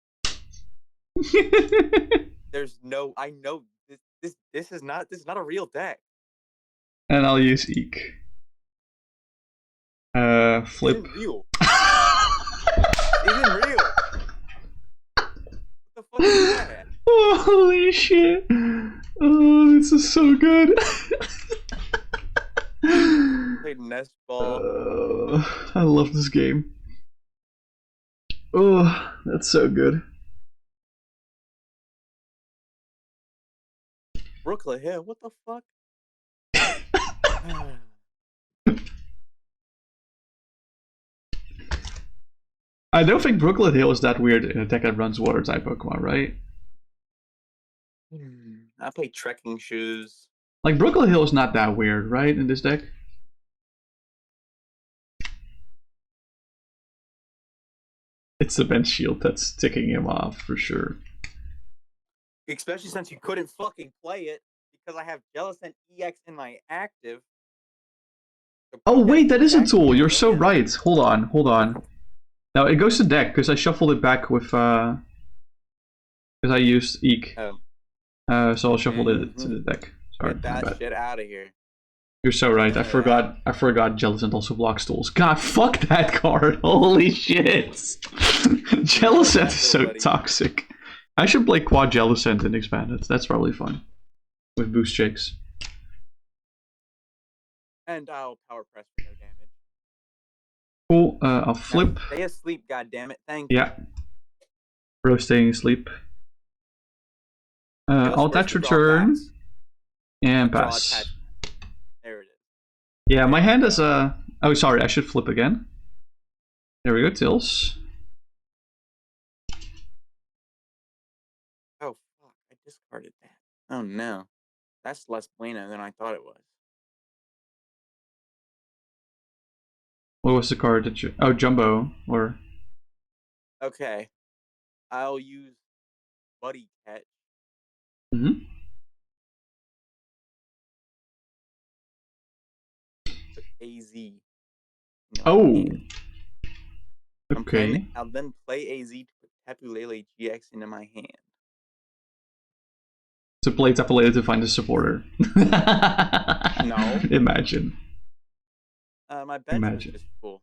There's no. I know this is not a real deck. And I'll use Eek. Flip. Isn't real. Isn't real. What the fuck is that? Holy shit! Oh, this is so good. Played Nest Ball. I love this game. Oh, that's so good. Brooklyn Hill. What the fuck? I don't think Brooklyn Hill is that weird in a deck that runs water type Pokemon, right? I play Trekking Shoes. Like, Brooklyn Hill is not that weird, right, in this deck? It's the bench shield that's ticking him off, for sure. Especially since you couldn't fucking play it because I have Jellicent EX in my active. Oh, wait, that is a tool. You're so right. Hold on. Now, it goes to deck, because I shuffled it back with, because I used Eek. Oh. So I'll shuffle it to the deck. Sorry, get that shit out of here. You're so right. I forgot Jellicent also blocks tools. God, fuck that card. Holy shit. Jellicent is so toxic. I should play quad Jellicent and expand it. That's probably fun. With boost shakes. And I'll power press for no damage. Cool. I'll flip. Now stay asleep, goddammit. Thank you. Yeah. Bro staying asleep. I'll attach return. And pass. There it is. Yeah, my hand is a... Oh, sorry, I should flip again. There we go, Tills. Oh, fuck. I discarded that. Oh, no. That's less bueno than I thought it was. What was the card that you... Oh, Jumbo, or... Okay. I'll use Buddy Catch. Mm-hmm. Put AZ. Oh! Okay. I'll then play AZ to put Tapu Lele GX into my hand. To play Tapu Lele to find a supporter. No. Imagine. My bench is just full.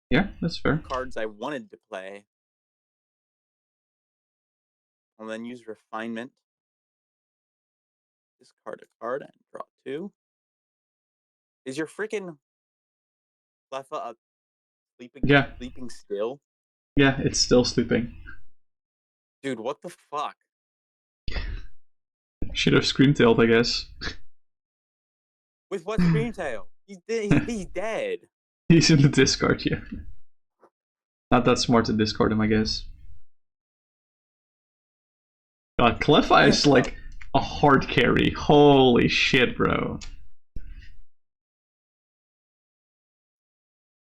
Yeah, that's fair. Cards I wanted to play. I'll then use Refinement. Discard a card and draw 2. Is your freaking Cleffa up sleeping? Yeah. Sleeping still? Yeah, it's still sleeping. Dude, what the fuck? Should have Screamtailed, I guess. With what Screamtail? He's dead. He's in the discard, yeah. Not that smart to discard him, I guess. God, Cleffa is like a hard carry. Holy shit, bro.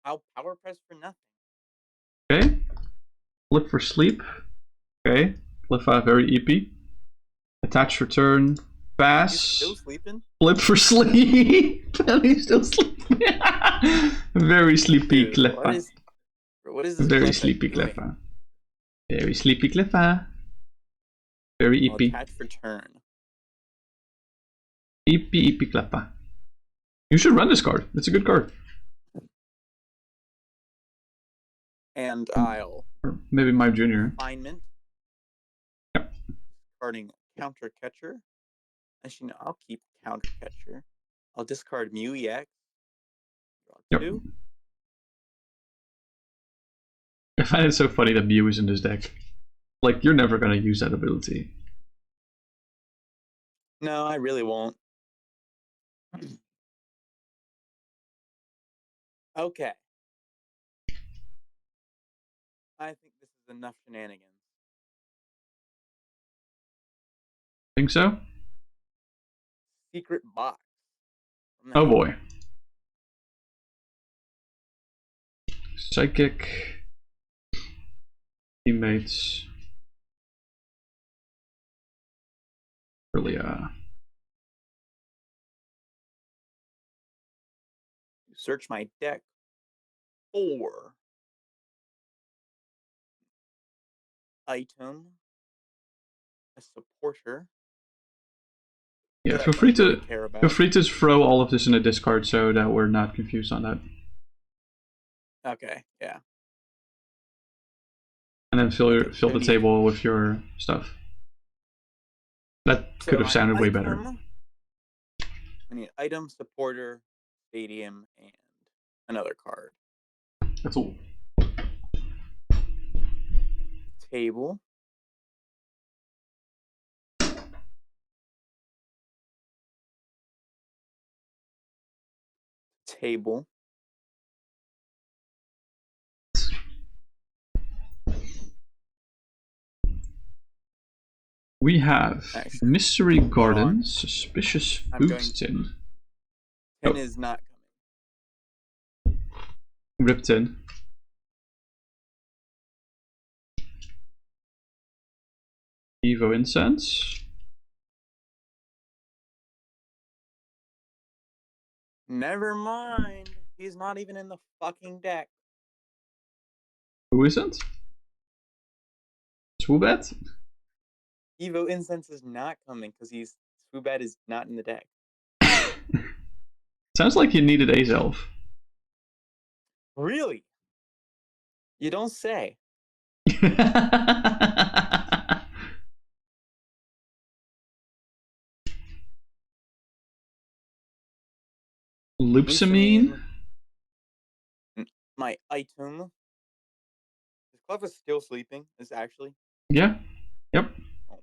I'll power press for nothing. Okay. Flip for sleep. Okay. Cleffa very EP. Attach return. Pass. He's still sleeping? Flip for sleep. And he's still sleeping. Very sleepy Cleffa. What is this? Very sleepy Cleffa. Very sleepy Cleffa. Very EP. Attach return. EP Cleffa. You should run this card. It's a good card. And I'll... Or maybe my junior. Refinement. Yep. Discarding Counter Catcher. Actually, no, I'll keep Counter Catcher. I'll discard Mew EX. Draw 2. Yep. I find it so funny that Mew is in this deck. Like, you're never gonna use that ability. No, I really won't. Okay. I think this is enough shenanigans. Think so? Secret box. Oh boy. Psychic. Teammates. Really, search my deck for item, a supporter. Yeah, feel free to throw all of this in the discard so that we're not confused on that. Okay, yeah. And then fill the table with your stuff. That could have sounded way better. I need item, supporter, stadium, and another card. That's all. Table. Table. We have Mystery Garden, Suspicious Food Tin. Tin is not coming. Ripped in. Evo Incense. Never mind. He's not even in the fucking deck. Who isn't? Swoobat? Evo Incense is not coming because Swoobat is not in the deck. Sounds like you needed Azelf. Really? You don't say. Loopsamine? My item. Is Clef still sleeping? Is actually? Yeah. Yep. Oh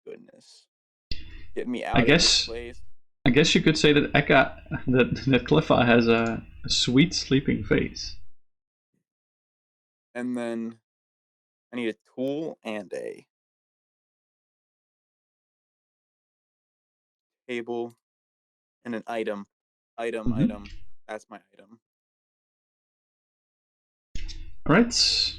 my goodness. Get me out of this place. I guess you could say that that Cleffa has a sweet sleeping face. And then I need a tool and a table and an item. Item. That's my item. All right.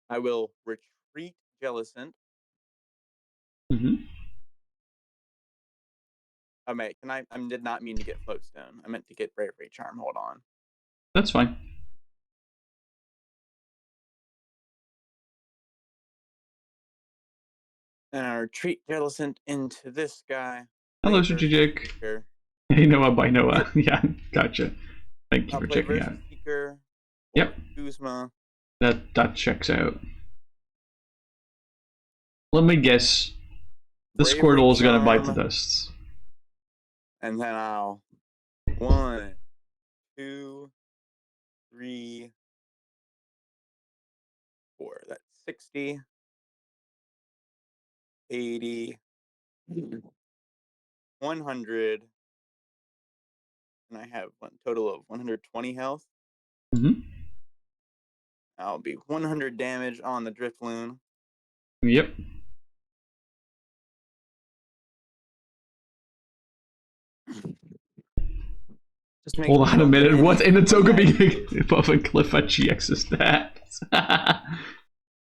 I will retreat Jellicent. I did not mean to get Floatstone. I meant to get Bravery Charm. Hold on. That's fine. And I retreat Jellicent into this guy. Hello, Strategic. Hey, Noah by Noah. Yeah, gotcha. Thank you for checking out. Seeker, yep. Guzma. That checks out. Let me guess. The Squirtle is gonna bite the dust. And then I'll 1, 2, 3, 4. That's 60, 80, 100. And I have a total of 120 health. I'll be 100 damage on the Drifloon. Yep. Hold on a minute. What in the Togepi above a Cliff at GX's stats?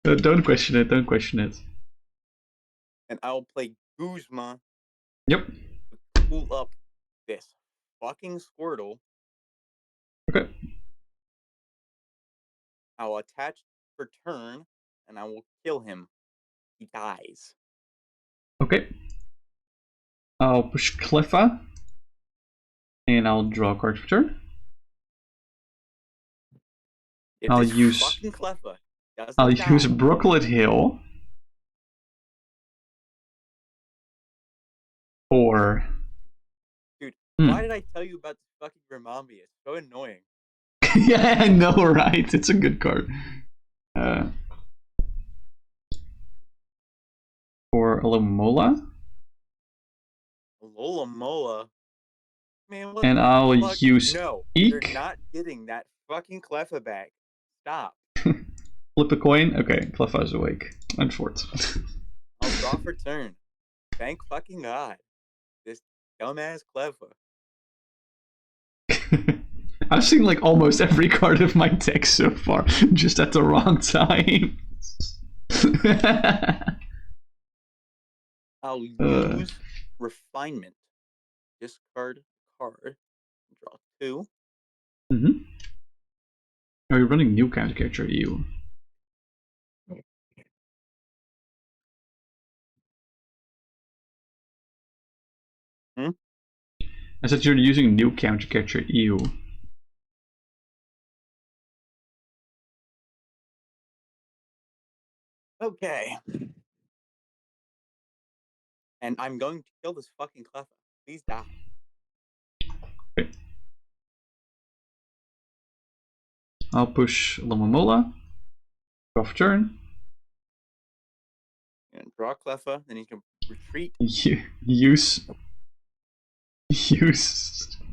Don't question it. Don't question it. And I'll play Guzma. Yep. To pull up this fucking Squirtle. Okay. I'll attach for turn, and I will kill him. He dies. Okay. I'll push Cleffa. And I'll draw a card for turn. I'll use Brooklet Hill for. Dude, why did I tell you about this fucking Grimambi? It's so annoying. Yeah, I know, right? It's a good card. For Alomola. Alomola? Man, what and I'll use Eek. You're not getting that fucking Cleffa back. Stop. Flip a coin? Okay, Cleffa's awake. And fort. I'll draw for turn. Thank fucking God. This dumbass Cleffa. I've seen like almost every card of my deck so far, just at the wrong time. I'll use Refinement. Discard card. Draw 2. Are you running new counter character EU? I said you're using new counter character EU. Okay. And I'm going to kill this fucking Cleffa. Please die. Okay. I'll push Lomomola. Draw for turn. And draw Cleffa, then he can retreat. Use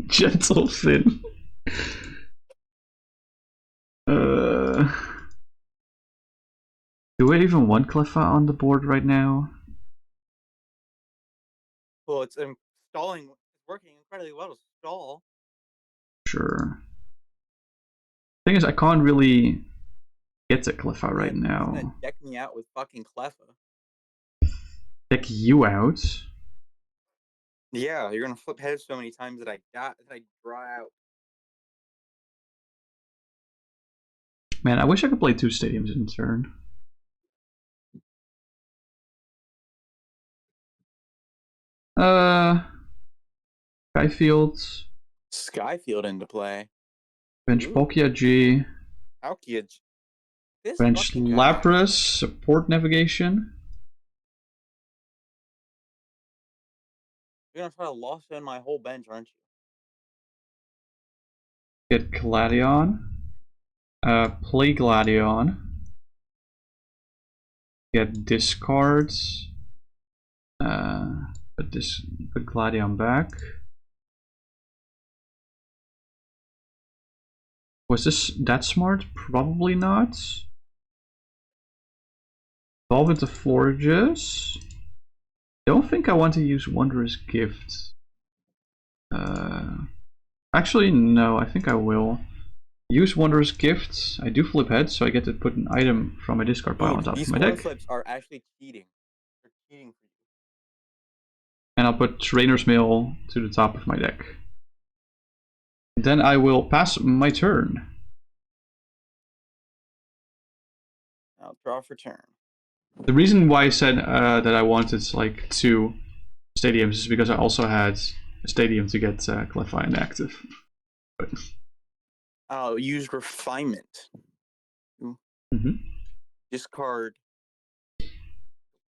Gentle Fin. Do we even want Cleffa on the board right now? Well, it's stalling. It's working incredibly well to stall. Sure. Thing is, I can't really get to Cleffa right now. He's gonna deck me out with fucking Cleffa. Deck you out? Yeah, you're gonna flip heads so many times that I draw out. Man, I wish I could play 2 stadiums in turn. Skyfield. Skyfield into play. Bench Poké-G. Palkia. Bench Lapras. Support navigation. You're gonna try to lost in my whole bench, aren't you? Get Gladion. Play Gladion. Get discards. Put Gladion back. Was this that smart? Probably not. Evolve into Florges. Don't think I want to use Wondrous Gift. Actually, no, I think I will. Use Wondrous Gift. I do flip heads, so I get to put an item from my discard pile on top of my deck. These flips are actually cheating. They're cheating for you. And I'll put Trainer's Mail to the top of my deck. Then I will pass my turn. I'll draw for turn. The reason why I said that I wanted like 2 stadiums is because I also had a stadium to get Cleffa inactive. But... I'll use Refinement. Discard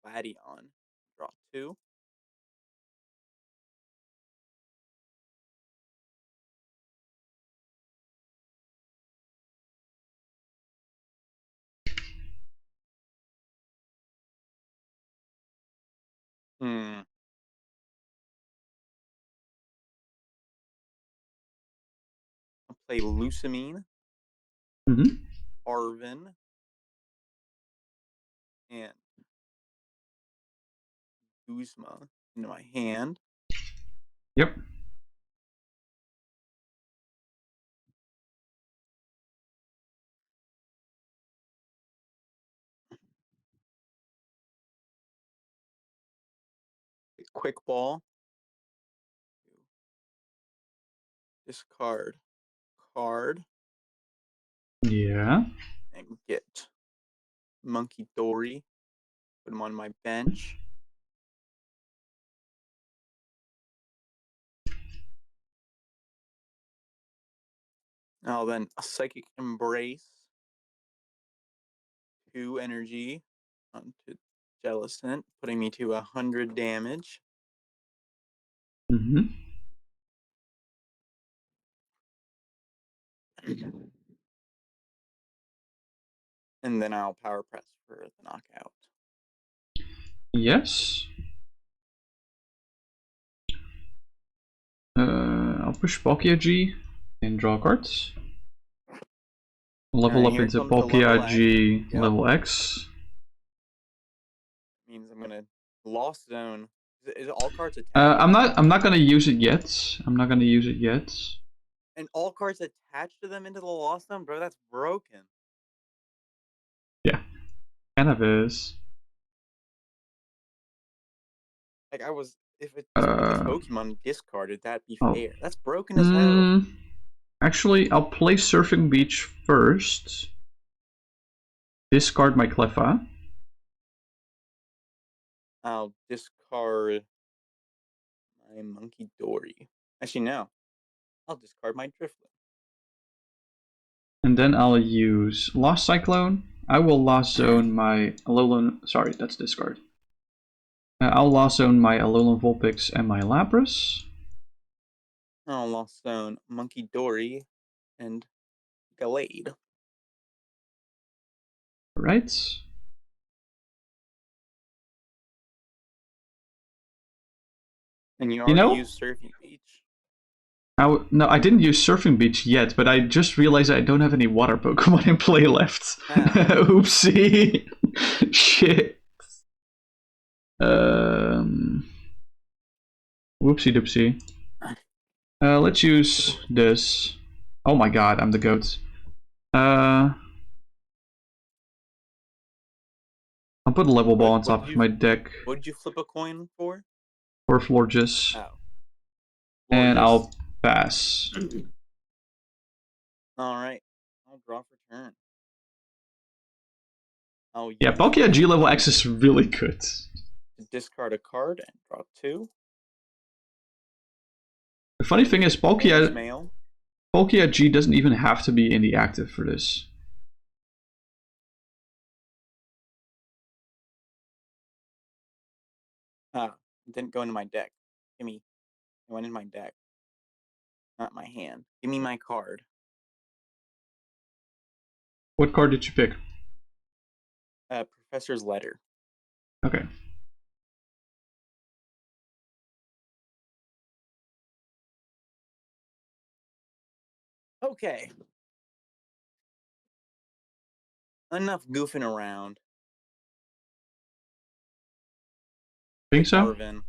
Gladion. Draw 2. I'll play Lusamine. Arvin. And Guzma into my hand. Yep. Quick Ball. Discard card. Yeah. And get Monkey Dory. Put him on my bench. Now then, a Psychic Embrace. 2 energy onto Jellicent, putting me to 100 damage. And then I'll Power Press for the knockout. Yes. I'll push Poké-G and draw cards. Level up into Poké-G level X. Means I'm gonna Lost Zone. Is it all cards attached? I'm not gonna use it yet. I'm not gonna use it yet. And all cards attached to them into the Lost Zone, bro. That's broken. Yeah. Kind of is. Like if it just put the Pokemon discarded, that'd be fair. That's broken as hell. Actually, I'll play Surfing Beach first. Discard my Cleffa. I'll discard my Monkey Dory. Actually, no. I'll discard my Drifloon. And then I'll use Lost Cyclone. I will Lost Zone my Alolan... Sorry, that's discard. I'll Lost Zone my Alolan Vulpix and my Lapras. I'll Lost Zone Monkey Dory and Gallade. Right. And you already used Surfing Beach. No, I didn't use Surfing Beach yet, but I just realized I don't have any water Pokemon in play left. Oopsie. Shit. Whoopsie doopsie. Let's use this. Oh my god, I'm the goat. I'll put a level ball on top of my deck. What did you flip a coin for? For Florges. Oh. And I'll pass. Alright. I'll draw for turn. Yeah, Poké-G level X is really good. Discard a card and draw 2. The funny thing is, Poké-G doesn't even have to be in the active for this. It didn't go into my deck. It went in my deck. Not my hand. Give me my card. What card did you pick? Professor's Letter. Okay. Okay. Enough goofing around. Think so? Marvin.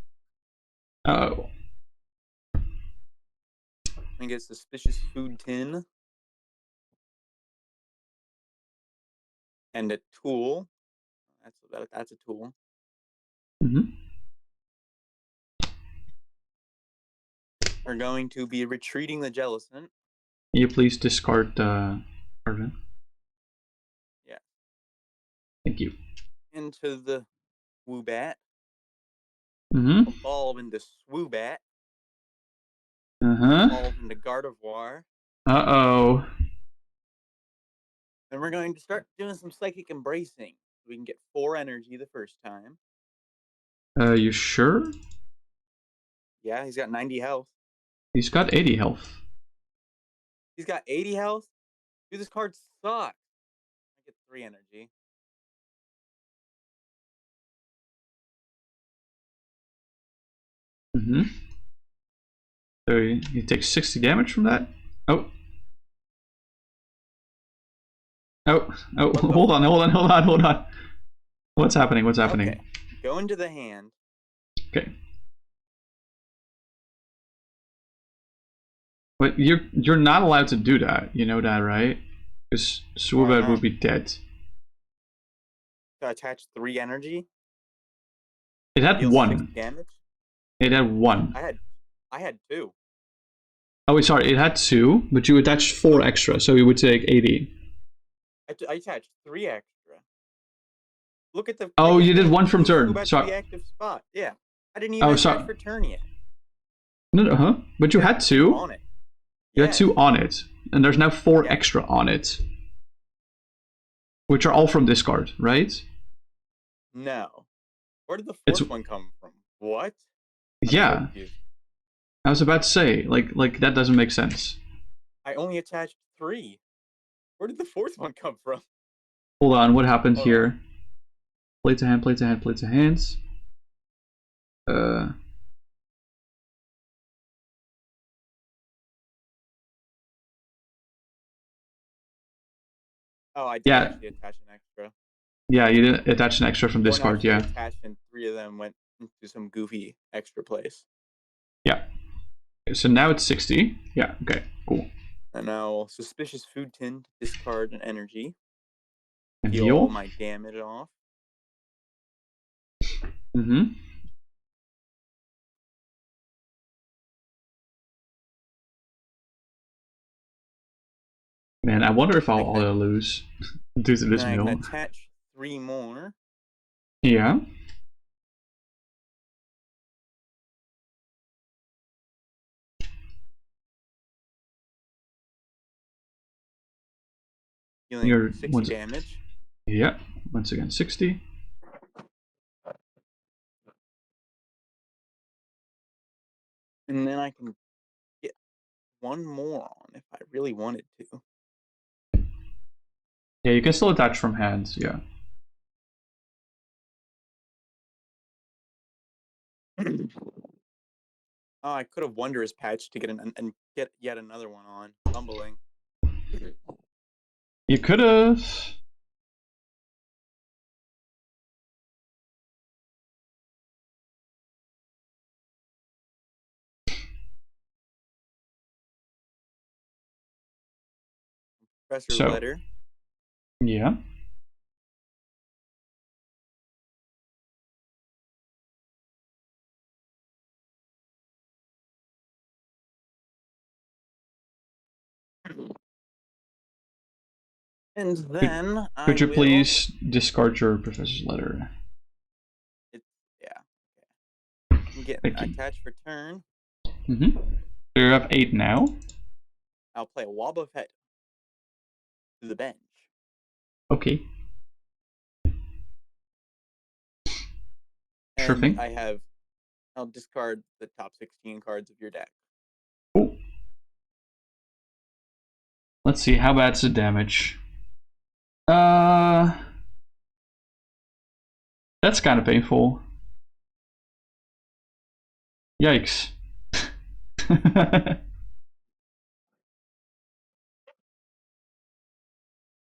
Oh. I get Suspicious Food Tin. And a tool. That's a tool. We're going to be retreating the Jellicent. Can you please discard Marvin? Yeah. Thank you. Into the Woobat. Evolve into Swoobat. Evolve into Gardevoir. Uh-oh. And we're going to start doing some Psychic Embracing. We can get 4 energy the first time. You sure? Yeah, he's got 90 health. He's got 80 health. He's got 80 health? Dude, this card sucks. I get 3 energy. So he takes 60 damage from that? Oh. Hold on. What's happening? Okay. Go into the hand. Okay. But you're not allowed to do that. You know that, right? Because Swoobat would be dead. So attach 3 energy? It had 1. Damage? It had 1. I had 2. Oh wait, sorry, it had 2, but you attached 4 extra, so you would take 80. I attached 3 extra. Look at the. Oh, you did 1 from turn. Sorry. The active spot. Yeah, I didn't even attach for turn yet. No, but you had 2. On it. You had 2 on it, and there's now 4 extra on it, which are all from discard, right? No. Where did the 4th one come from? What? Yeah. I was about to say, like that doesn't make sense. I only attached 3. Where did the 4th one come from? Hold on, what happened here? Play to hand, play to hand, play to hands. Oh, I did actually attach an extra. Yeah, you did attach an extra from discard, yeah. Attached and 3 of them went into some goofy extra place. Yeah. So now it's 60. Yeah, okay, cool. And now Suspicious Food Tin, discard an energy. And heal all my damage off. Mm-hmm. Man, I wonder if I'll auto lose due to this then mill. I can attach 3 more. Yeah. Dealing 60 damage. Yeah, once again 60. And then I can get 1 more on if I really wanted to. Yeah, you can still attach from hands, yeah. Oh, I could have Wondrous Patch to get and get yet another one on. Fumbling. You could have. Professor Letter. Yeah. And then could you please discard your Professor's Letter? Yeah. I'm getting attached for turn. Mm-hmm. So you have 8 now. I'll play a Wobbuffet to the bench. Okay. And sure thing. I'll discard the top 16 cards of your deck. Oh. Let's see, how bad's the damage? That's kind of painful. Yikes.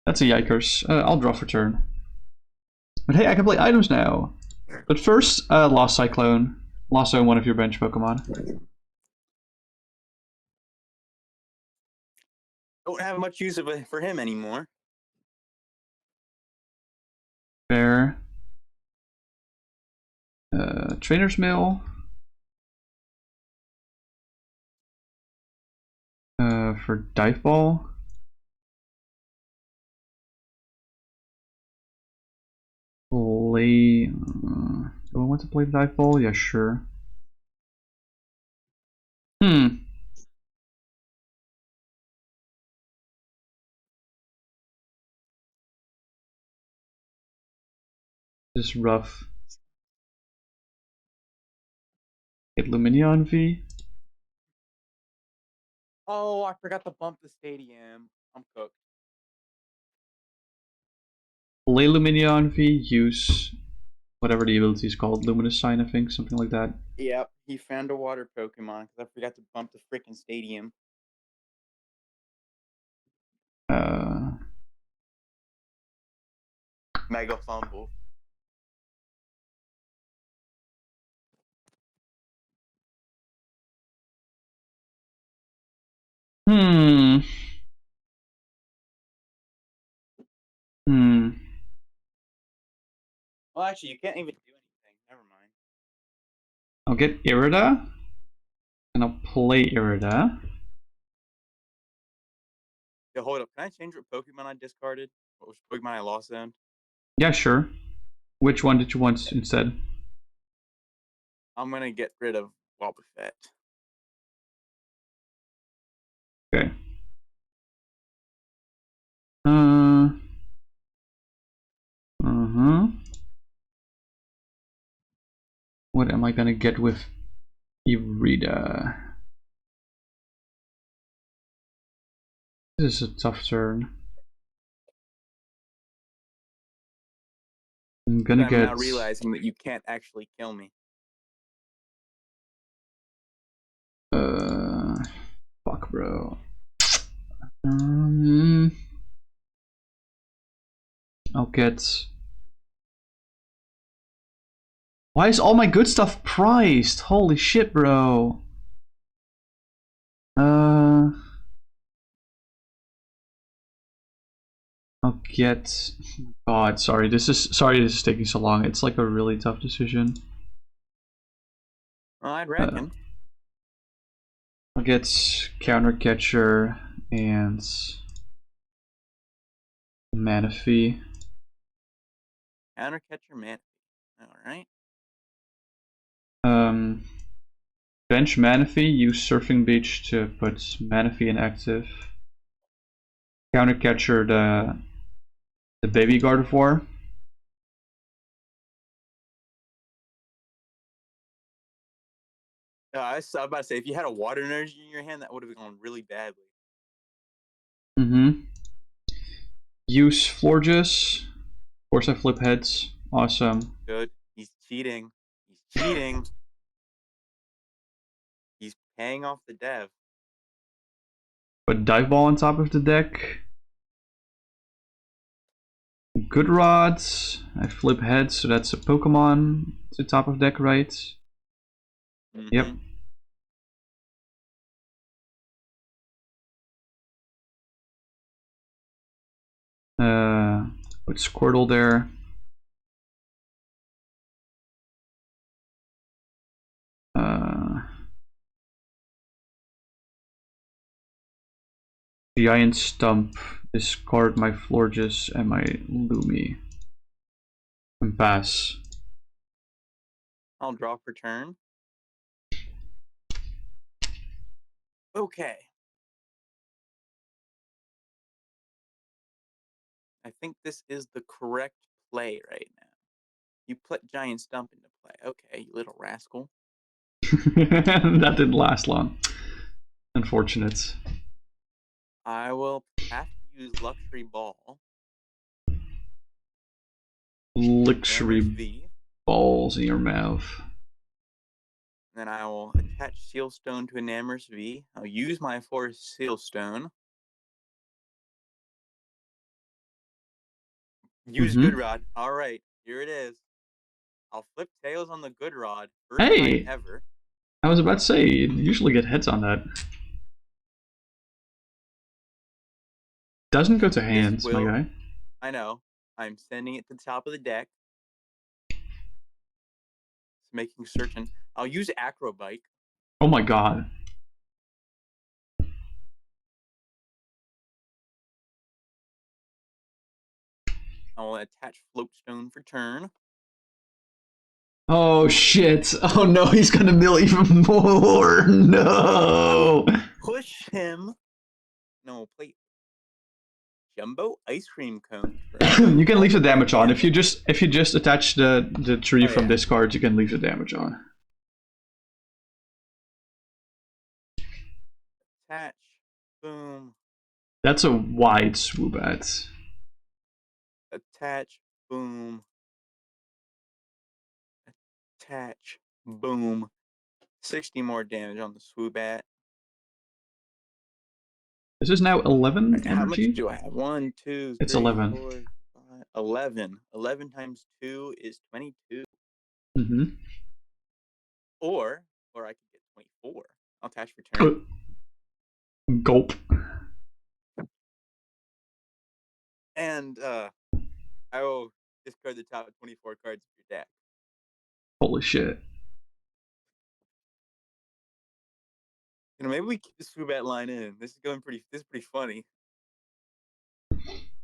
That's a yikers. I'll draw for turn. But hey, I can play items now. But first, Lost Cyclone. Lost Zone one of your bench Pokemon. Don't have much use of it for him anymore. Fair. Trainer's Mail. For Dive Ball. Play. Do I want to play Dive Ball? Yeah, sure. This is rough. Get Lumineon V. Oh, I forgot to bump the stadium. I'm cooked. Play Lumineon V, use whatever the ability is called, Luminous Sign, I think, something like that. Yep, he found a water Pokemon because I forgot to bump the freaking stadium. Mega fumble. Well, actually, you can't even do anything. Never mind. I'll get Irida, and I'll play Irida. Yo, hold up. Can I change what Pokemon I discarded? What was Pokemon I lost then? Yeah, sure. Which one did you want instead? I'm gonna get rid of Wobbuffet. Okay. What am I gonna get with Irida? This is a tough turn. I'm now realizing that you can't actually kill me. Fuck, bro. I'll get. Why is all my good stuff priced? Holy shit, bro. I'll get... God, sorry, this is taking so long. It's like a really tough decision. Well, I'd reckon. I'll get Counter Catcher and Manaphy. Counter Catcher Manaphy. Alright. Bench Manaphy, use Surfing Beach to put Manaphy in active. Counter Catcher the Baby Gardevoir. I was about to say, if you had a water energy in your hand, that would have gone really badly. Use Florges. Of course I flip heads. Awesome. Good. He's cheating. He's cheating. He's paying off the dev. Put Dive Ball on top of the deck. Good Rods. I flip heads, so that's a Pokemon to top of deck, right? Yep. Put Squirtle there. Giant Stump. Discard my Florges and my Lumi. And pass. I'll draw for turn. Okay. I think this is the correct play right now. You put Giant Stump into play. Okay, you little rascal. That didn't last long. Unfortunate. I will have to use Luxury Ball. Luxury balls in your mouth. Then I will attach Seal Stone to Enamorous V. I'll use my Forest Seal Stone. Use Good Rod. All right, here it is. I'll flip tails on the Good Rod. First time ever. I was about to say, you usually get hits on that. Doesn't go to hands, my guy. I know. I'm sending it to the top of the deck. It's making certain. I'll use Acrobike. Oh my god. I will attach Floatstone for turn. Oh shit. Oh no, he's gonna mill even more. No. Push him. No, play Jumbo Ice Cream Cone. You can leave the damage on. If you just attach the tree from this card, you can leave the damage on. Attach. Boom. That's a wide Swoobat. Attach. Boom. Attach. Boom. 60 more damage on the Swoobat. This is now 11 energy? How much do I have? 1, 2, 3, it's 11. 4, 5, 11. 11 times 2 is 22. Or I could get 24. I'll attach for turn. Gulp. And I will discard the top 24 cards of your deck. Holy shit. You know, maybe we keep the Swoobat line in. This is pretty funny.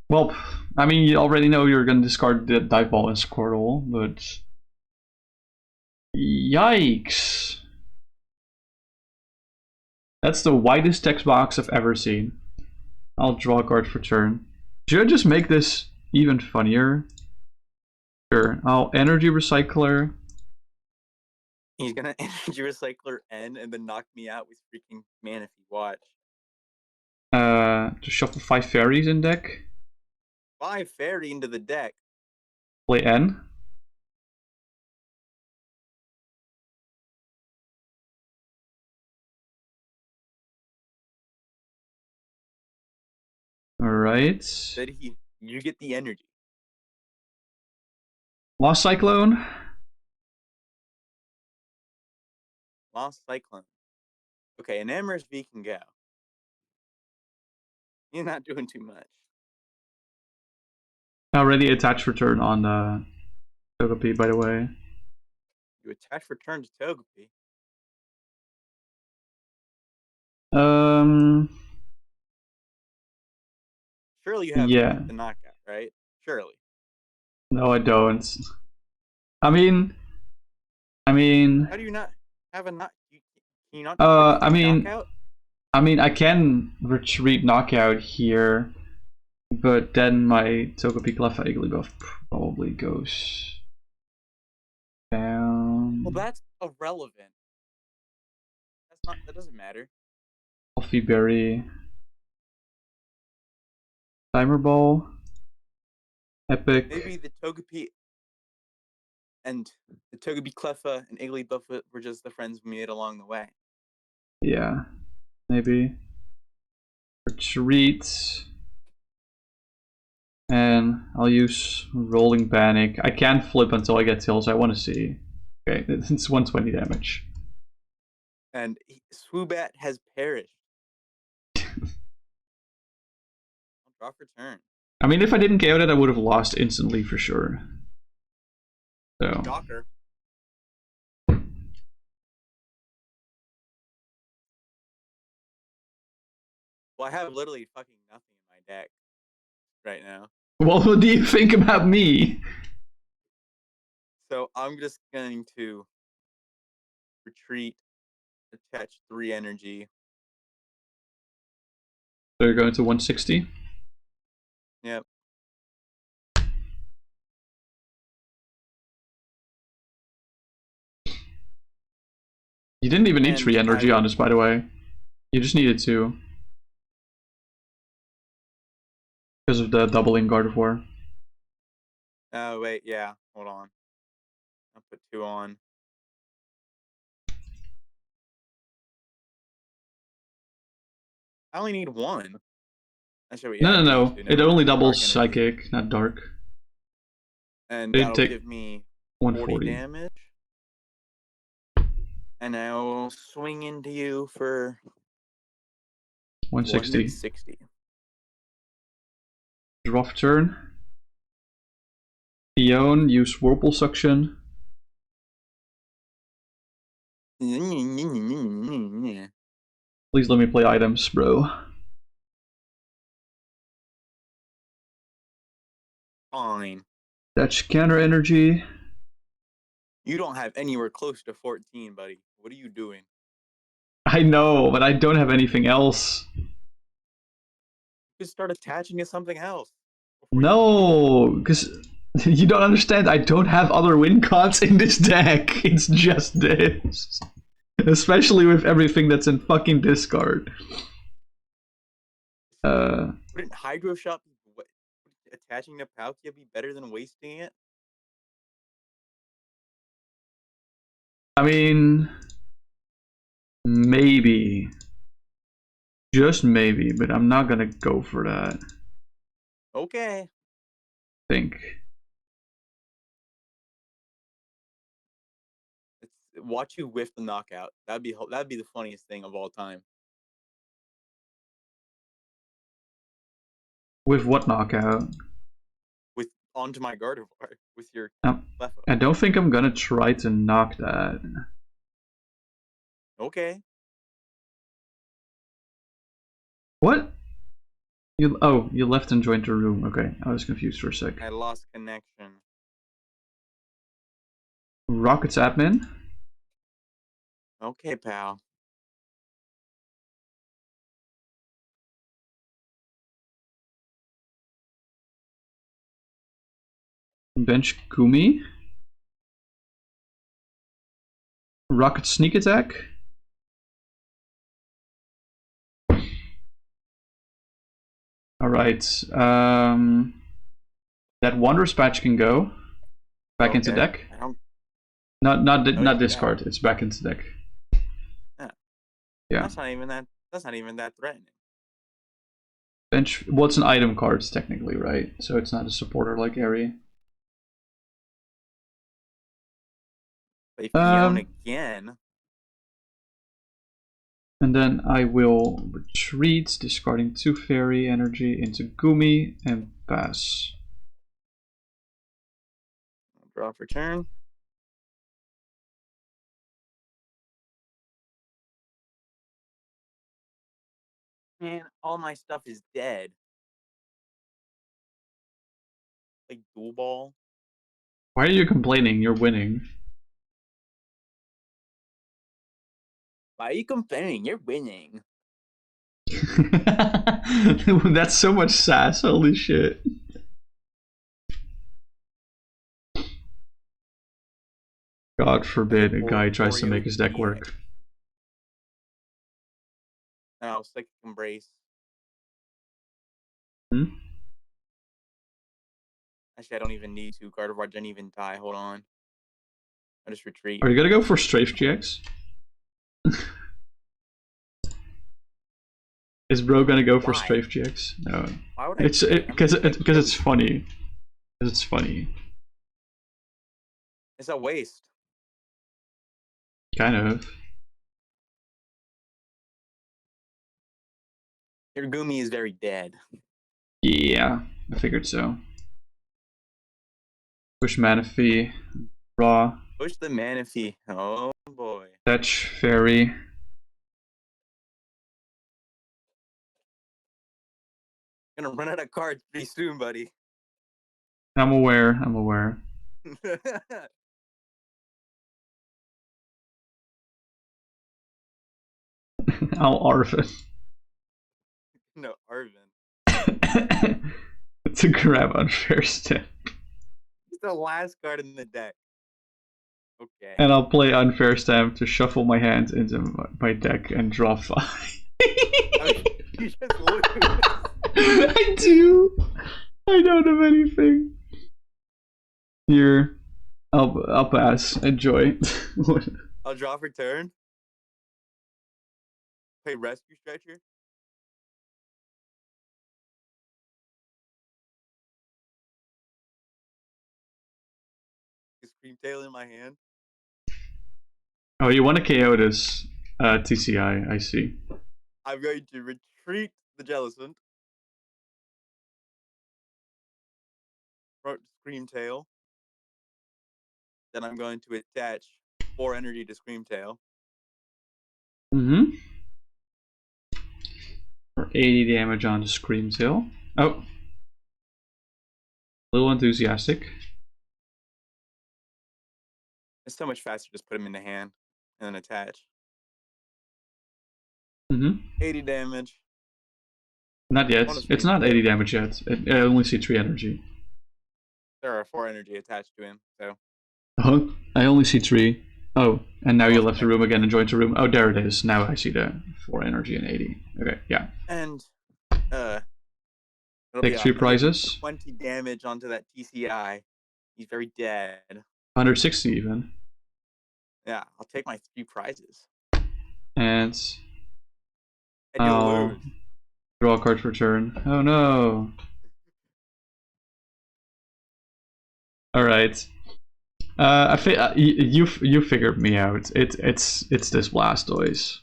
Well, I mean, you already know you're gonna discard the Dive Ball and Squirtle, but yikes. That's the widest text box I've ever seen. I'll draw a card for turn. Should I just make this even funnier? Sure, I'll Energy Recycler. He's gonna Energy Recycler N and then knock me out with freaking Manaphy. Watch. To shuffle 5 fairies in deck. 5 fairy into the deck. Play N. Alright. You get the energy. Lost Cyclone. Lost Cyclone. Okay, Enamorous V can go. You're not doing too much. I already attached return on the Togepi, by the way. You attach return to Togepi. Surely you have the knockout, right? Surely. No, I don't. I mean. How do you not have a knock? Can you not knockout? I mean, I can retreat knockout here, but then my Togepi Cleffa Igglybuff probably goes down. Well, that's irrelevant. That doesn't matter. Coffee Berry. Timer Ball. Epic. Maybe the Togepi and the Togepi Cleffa and Igglybuff were just the friends we made along the way. Yeah, maybe. Retreat. And I'll use Rolling Panic. I can't flip until I get Tails. I want to see. Okay, it's 120 damage. And Swoobat has perished. Draw for turn. I mean, if I didn't KO that, I would have lost instantly for sure. So. Shocker. Well, I have literally fucking nothing in my deck right now. Well, what do you think about me? So I'm just going to retreat, attach 3 energy. So you're going to 160? Yep. You didn't even need 3 energy on this, by the way. You just needed 2. Because of the doubling Gardevoir. Oh, wait, yeah. Hold on. I'll put 2 on. I only need 1. No. It only doubles Psychic, not Dark. And that'll give me 40 damage. And I will swing into you for 160. Draw for turn. Fion, use Whirlpool Suction. Please let me play items, bro. Fine. That's counter energy. You don't have anywhere close to 14, buddy. What are you doing? I know, but I don't have anything else. Just start attaching to something else. No, because you don't understand. I don't have other win cons in this deck. It's just this. Especially with everything that's in fucking discard. Wouldn't Hydro Shot attaching to Palkia be better than wasting it? I mean, maybe. Just maybe, but I'm not gonna go for that. Okay. Think. Watch you whiff the knockout. That'd be the funniest thing of all time. With what knockout? With onto my Gardevoir with your left. I don't think I'm gonna try to knock that. Okay. What? You left and joined the room. Okay, I was confused for a sec. I lost connection. Rocket's admin. Okay, pal. Bench Kumi. Rocket sneak attack. Alright. That Wanderer's Patch can go back into deck. Not discard. It's back into deck. Yeah. That's not even that threatening. Bench. Well, it's an item card technically, right? So it's not a supporter like Harry. Play Fion again. And then I will retreat, discarding 2 fairy energy into Gumi and pass. draw for turn. Man, all my stuff is dead. Like dual ball. Why are you complaining? You're winning. Why are you complaining? You're winning. That's so much sass. Holy shit. God forbid a guy tries to make his deck work. No, Psychic Embrace. Hmm? Actually, I don't even need to. Gardevoir didn't even die. Hold on. I just retreat. Are you gonna go for Strafe GX? Is bro gonna go for Strafe GX? No. Why would I? It's because it's funny. Because it's funny. It's a waste. Kind of. Your Gumi is very dead. Yeah, I figured so. Push Manaphy. Raw. Push the Manaphy. Oh boy. Fetch Fairy. Gonna run out of cards pretty soon, buddy. I'm aware. I'm aware. I'll Arvin. No, Arvin. To grab Unfair Step. It's the last card in the deck. Okay. And I'll play Unfair Stamp to shuffle my hand into my deck and draw 5. You just lose. I do. I don't have anything. Here, I'll pass. Enjoy. I'll draw for turn. Play Rescue Stretcher. Scream Tail in my hand. Oh, you want to KO this TCI? I see. I'm going to retreat the Jellicent. Scream Tail. Then I'm going to attach 4 energy to Scream Tail. Mm-hmm. For 80 damage on the Scream Tail. Oh. A little enthusiastic. It's so much faster to just put him in the hand and then attach. Mm-hmm. 80 damage. Not yet. It's not 80 damage yet. I only see 3 energy. There are 4 energy attached to him, so. Huh? I only see 3. Oh, and now you left the room again and joined the room. Oh, there it is. Now I see the 4 energy and 80. Okay, yeah. And, take 3 prizes. 20 damage onto that TCI. He's very dead. 160 even. Yeah, I'll take my 3 prizes. And I'll draw a card for turn. Oh no. All right. You figured me out. It's this Blastoise.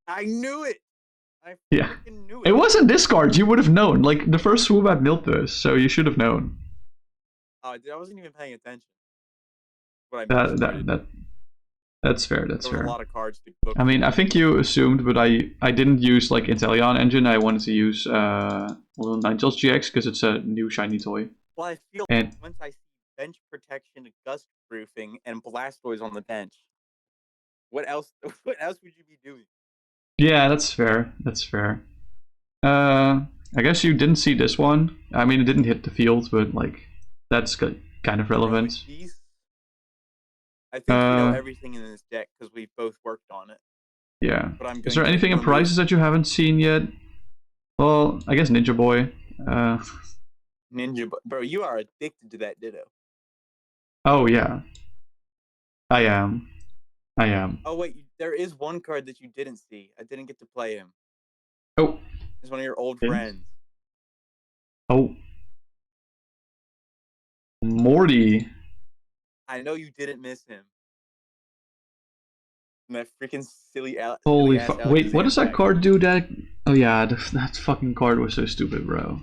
I knew it. Yeah. Knew it wasn't this card. You would have known. Like the first swoop had Miltus, so you should have known. Oh, I wasn't even paying attention. That's fair. That's fair. A lot of cards to book. I mean, I think you assumed, but I didn't use like Inteleon engine. I wanted to use Ninetales GX because it's a new shiny toy. Well, I feel like once I see bench protection, gust proofing, and Blastoise on the bench, what else? What else would you be doing? Yeah, that's fair. That's fair. I guess you didn't see this one. I mean, it didn't hit the field, but like that's kind of relevant. I think we know everything in this deck because we've both worked on it. Yeah. Is there anything in prizes that you haven't seen yet? Well, I guess Ninja Boy. Ninja Boy. Bro, you are addicted to that Ditto. Oh, yeah. I am. Oh, wait. There is one card that you didn't see. I didn't get to play him. Oh. It's one of your old friends. Oh. Morty. I know you didn't miss him. And that freaking silly Holy fuck. Wait, what does that card do? That. Oh, yeah, that fucking card was so stupid, bro.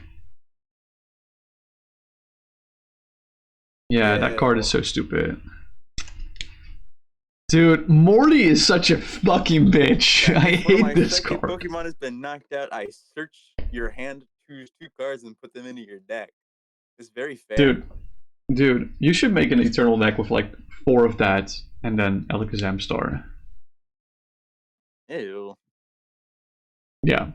Yeah, that card is so stupid. Dude, Morty is such a fucking bitch. Yeah, I hate this second card. Pokemon has been knocked out. I search your hand, choose 2 cards, and put them into your deck. It's very fair. Dude, you should make an Eternal deck with like 4 of that, and then Alakazam Star. Ew. Yeah.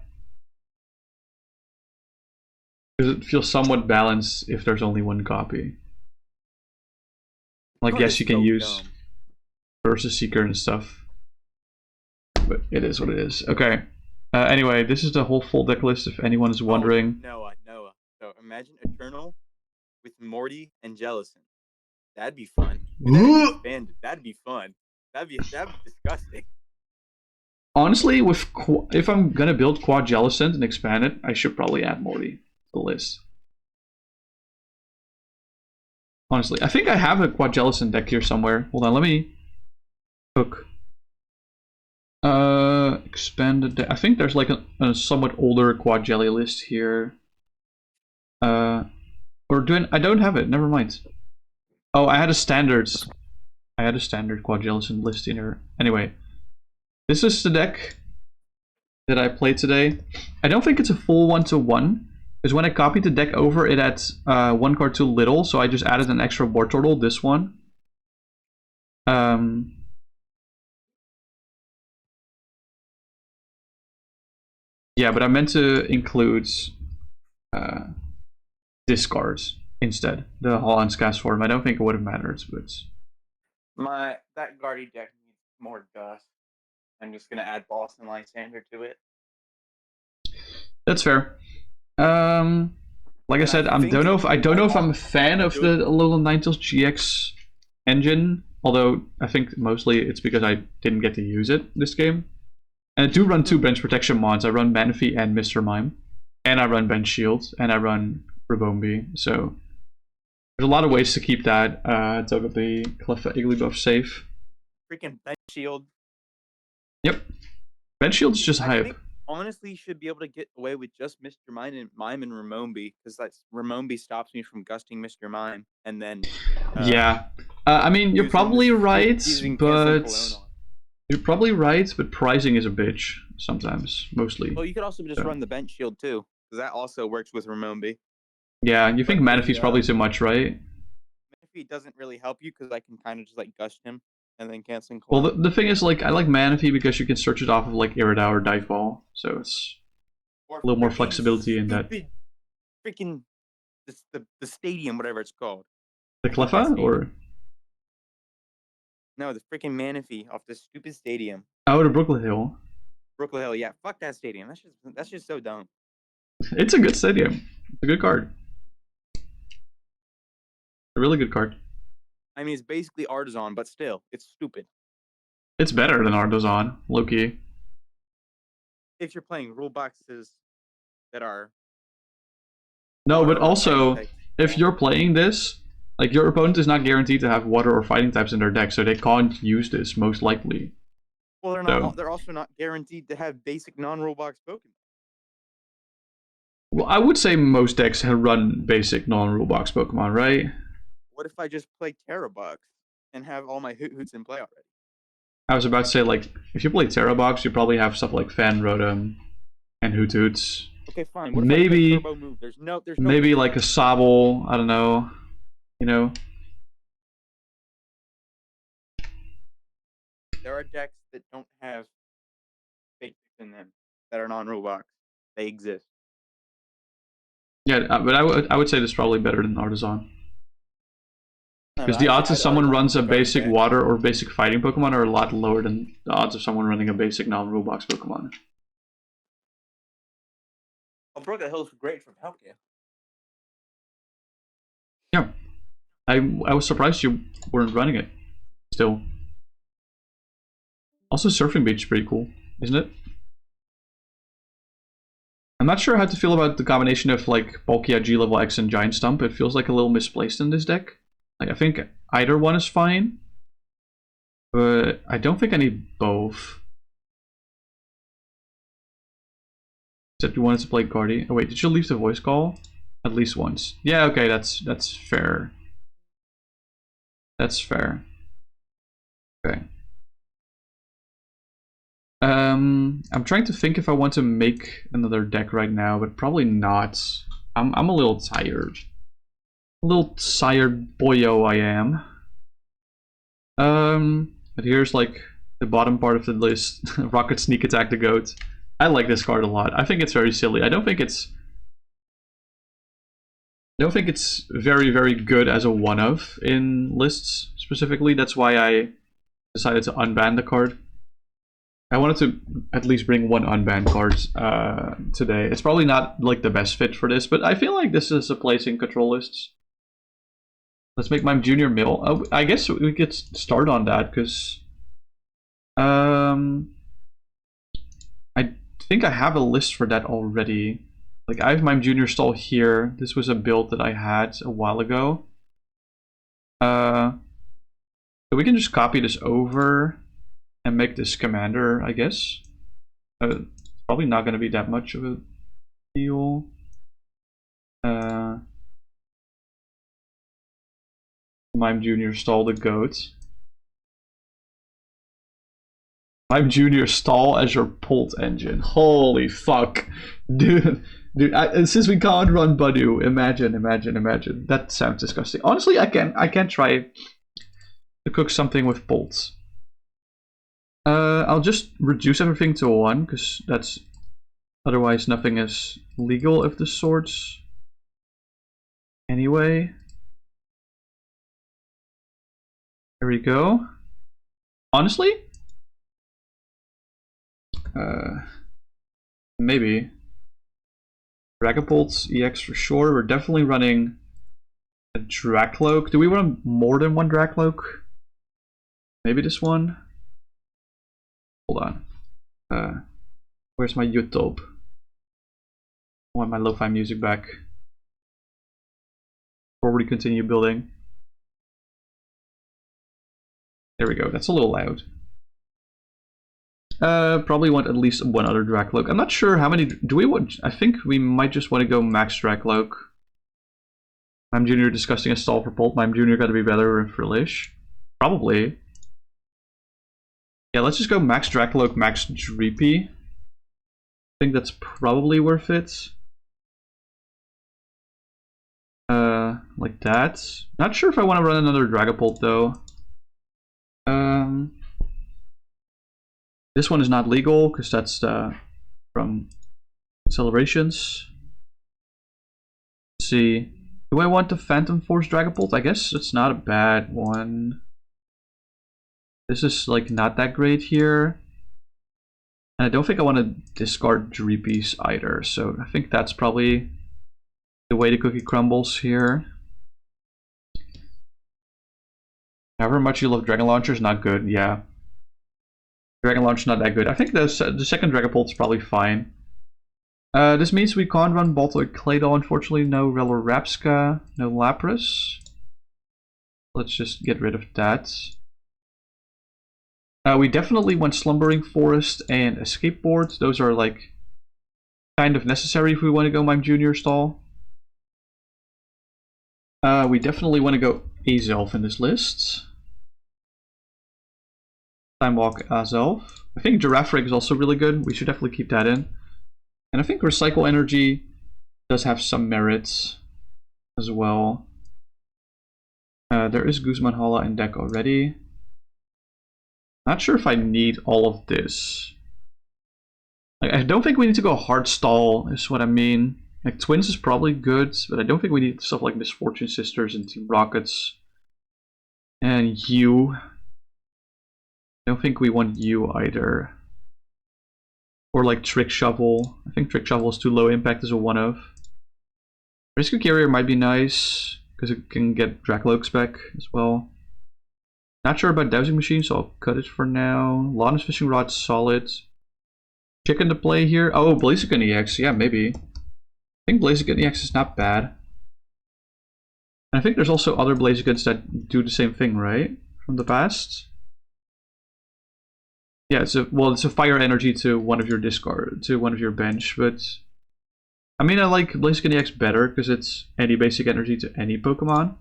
Because it feels somewhat balanced if there's only 1 copy. Like, yes, you can use Versus Seeker and stuff. But it is what it is. Okay. Anyway, this is the whole full deck list if anyone is wondering. Noah. So imagine Eternal with Morty and Jellicent. That'd be fun. And then expanded. That'd be fun. That'd be disgusting. Honestly, if I'm gonna build Quad Jellicent and expand it, I should probably add Morty to the list. Honestly, I think I have a Quad Jellicent deck here somewhere. Hold on, let me hook. Expanded deck. I think there's like a somewhat older Quad Jelly list here. Or I don't have it. Never mind. Oh, I had a standard Quad Jellicent list in here. Anyway, this is the deck that I played today. I don't think it's a full 1-to-1, because when I copied the deck over, it had 1 card too little, so I just added an extra board turtle, this one. Yeah, but I meant to include discards instead, the Holland's Cast form. I don't think it would have mattered, but that Guardy deck needs more dust. I'm just gonna add Boston Lysander to it. That's fair. Like I said, I don't know if I'm a fan of the Alolan Ninetales GX engine, although I think mostly it's because I didn't get to use it this game. And I do run 2 bench protection mods. I run Manaphy and Mr. Mime, and I run Bench Shield, and I run Ribombee. So there's a lot of ways to keep that totally Cleffa Igglybuff safe. Freaking Bench Shield. Yep, Bench Shield's just hype. Honestly, should be able to get away with just Mr. Mime and Ribombee, because Ribombee stops me from gusting Mr. Mime, and then yeah. I mean, you're probably right, but pricing is a bitch sometimes, mostly. Well, you could also just run the Bench Shield too, because that also works with Ribombee. Yeah, you think Manaphy's probably too much, right? Manaphy doesn't really help you because I can kind of just like gust him and then canceling. Well, the thing is, like, I like Manaphy because you can search it off of like Irida or Dive Ball, so it's a little more flexibility in that. Freaking the stadium, whatever it's called. The Cleffa or? No, the freaking Manaphy off this stupid stadium. Oh, the Brooklyn Hill. Brooklyn Hill, yeah. Fuck that stadium. That's just so dumb. It's a good stadium. It's a good card. A really good card. I mean, it's basically Artisan, but still, it's stupid. It's better than Artisan, low-key. If you're playing rule boxes that are... No, but also, if you're playing this, like, your opponent is not guaranteed to have water or fighting types in their deck, so they can't use this, most likely. Well, they're not. So, they're also not guaranteed to have basic non-rule box Pokemon. Well, I would say most decks run basic non-rule box Pokemon, right? What if I just play Terrabox and have all my Hoots in play already? I was about to say, like, if you play Terrabox, you probably have stuff like Fan Rotom and Hoots. Okay, fine. What maybe, if I play Turbo Move? There's no maybe like a Sobble, I don't know, you know? There are decks that don't have basics in them that are non-rule box. They exist. Yeah, but I would say this is probably better than Artisan. Because the odds of someone runs a basic water or basic fighting Pokemon are a lot lower than the odds of someone running a basic non-rule box Pokemon. Well, Broken Hill's great for Palkia. Yeah. I was surprised you weren't running it still. Also, Surfing Beach is pretty cool, isn't it? I'm not sure how to feel about the combination of like Palkia, G-Level X, and Giant Stump. It feels like a little misplaced in this deck. Like, I think either one is fine, but I don't think I need both. Except you wanted to play Guardy. Oh wait, did you leave the voice call? At least once. Yeah, okay, that's fair. That's fair. Okay. I'm trying to think if I want to make another deck right now, but probably not. I'm a little tired. A little tired boyo I am. But here's like the bottom part of the list. Rocket Sneak Attack the Goat. I like this card a lot. I think it's very silly. I don't think it's very, very good as a one-of in lists specifically. That's why I decided to unban the card. I wanted to at least bring one unbanned card today. It's probably not like the best fit for this, but I feel like this is a place in control lists. Let's make Mime Junior mill. Oh, I guess we could start on that because I think I have a list for that already. Like I have Mime Junior stall here. This was a build that I had a while ago. So we can just copy this over and make this commander, I guess. It's probably not going to be that much of a deal. Mime Junior stall the goat. Mime Junior stall as your Pult engine. Holy fuck. Dude, since we can't run Badu, imagine. That sounds disgusting. Honestly, I can try to cook something with Pults. I'll just reduce everything to 1, because that's otherwise nothing is legal of the sorts. Anyway. There we go. Honestly? Maybe. Dragapult EX for sure. We're definitely running a Dracloak. Do we run more than one Dracloak? Maybe this one? Hold on. Where's my YouTube? I want my lo-fi music back. Before we continue building. There we go. That's a little loud. Probably want at least one other Dracloak. I'm not sure how many. Do we want? I think we might just want to go max Dracloak. Mime Junior disgusting as stall for Pult. Mime Junior got to be better for Lish. Probably. Yeah, let's just go max Dracloak, max Dreepy. I think that's probably worth it. Like that. Not sure if I want to run another Dragapult though. This one is not legal because that's from Accelerations. Let's see. Do I want the Phantom Force Dragapult? I guess it's not a bad one. This is like not that great here. And I don't think I want to discard Dreepies either, so I think that's probably the way the cookie crumbles here. However much you love Dragon Launcher is not good, yeah. Dragon Launch not that good. I think the second Dragapult is probably fine. This means we can't run Baltoy Claydol, unfortunately. No Relor Rapska, no Lapras. Let's just get rid of that. We definitely want Slumbering Forest and Escape Board. Those are like kind of necessary if we want to go Mime Junior stall. We definitely want to go Azelf in this list. Time Walk Azelf. I think Girafarig is also really good. We should definitely keep that in. And I think Recycle Energy does have some merits as well. There is Guzman Hala in deck already. Not sure if I need all of this. Like, I don't think we need to go hard stall, is what I mean. Like, Twins is probably good, but I don't think we need stuff like Misfortune Sisters and Team Rockets. And you. I don't think we want you either. Or like Trick Shovel. I think Trick Shovel is too low impact as a one-of. Rescue Carrier might be nice, because it can get Dracloaks back as well. Not sure about Dowsing Machine, so I'll cut it for now. Lana's Fishing Rod's solid. Chicken to play here. Oh, Blaziken EX. Yeah, maybe. I think Blaziken EX is not bad. And I think there's also other Blazikens that do the same thing, right? From the past. Yeah, it's a fire energy to one of your discard, to one of your bench, but I mean I like Blaziken EX better because it's any basic energy to any Pokemon.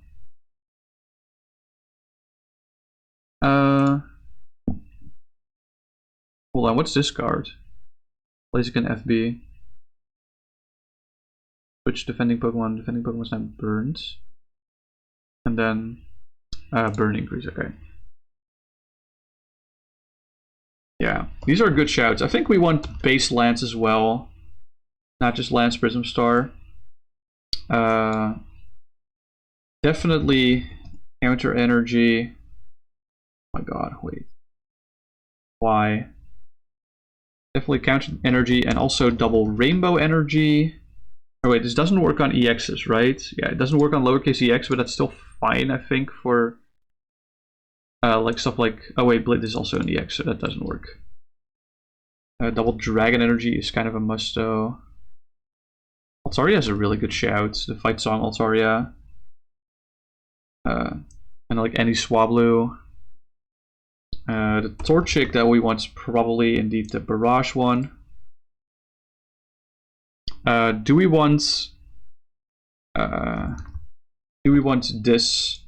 on, what's this card? Blaziken FB. Switch defending Pokemon is now burned. And then burn increase, okay. Yeah, these are good shouts. I think we want base Lance as well. Not just Lance Prism Star. Definitely counter energy. Oh my god, wait. Why? Definitely counter energy and also double rainbow energy. Oh wait, this doesn't work on EXs, right? Yeah, it doesn't work on lowercase EX, but that's still fine, I think, for like stuff like... Oh wait, Blade is also an EX, so that doesn't work. Double dragon energy is kind of a must though. Altaria has a really good shout. The fight song Altaria. And like any Swablu. The Torchic that we want is probably indeed the Barrage one. Do we want this?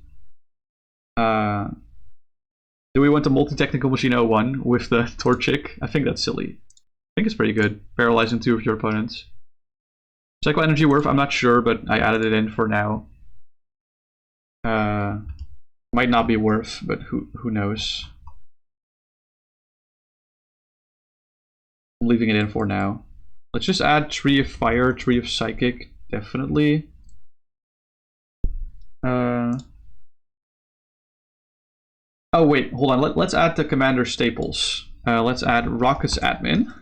Do we want the multi-technical machine 01 with the Torchic? I think that's silly. I think it's pretty good. Paralyzing 2 of your opponents. Psycho energy worth, I'm not sure, but I added it in for now. Might not be worth, but who knows. I'm leaving it in for now. Let's just add Tree of Fire, Tree of Psychic, definitely. Oh wait, hold on. Let's add the Commander staples. Let's add Rocket's Admin.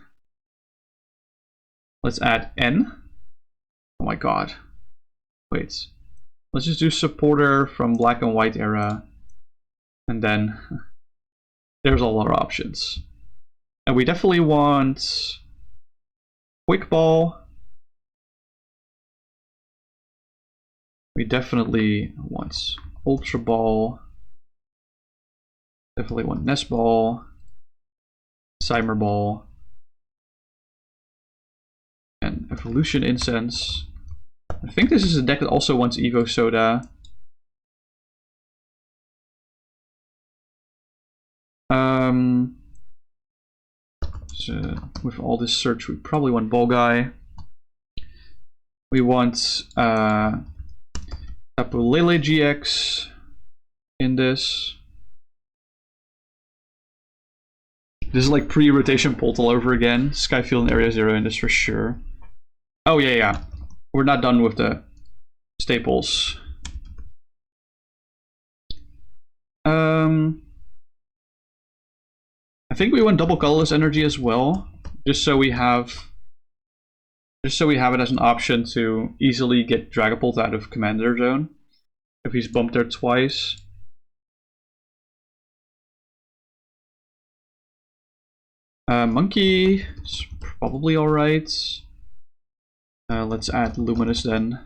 Let's add N. Oh my god. Wait. Let's just do Supporter from Black and White era. And then there's all our options. And we definitely want Quick Ball. We definitely want Ultra Ball. Definitely want Nest Ball. Cyber Ball. And Evolution Incense. I think this is a deck that also wants Evo Soda. So with all this search, we probably want Ball Guy. We want ALTARIA-GX in this. This is like pre-rotation Bolt all over again. Skyfield and Area 0 in this for sure. Oh yeah. We're not done with the staples. I think we want double colorless energy as well, just so we have it as an option to easily get Dragapult out of Commander Zone if he's bumped there twice. Monkey is probably alright. Let's add Luminous then.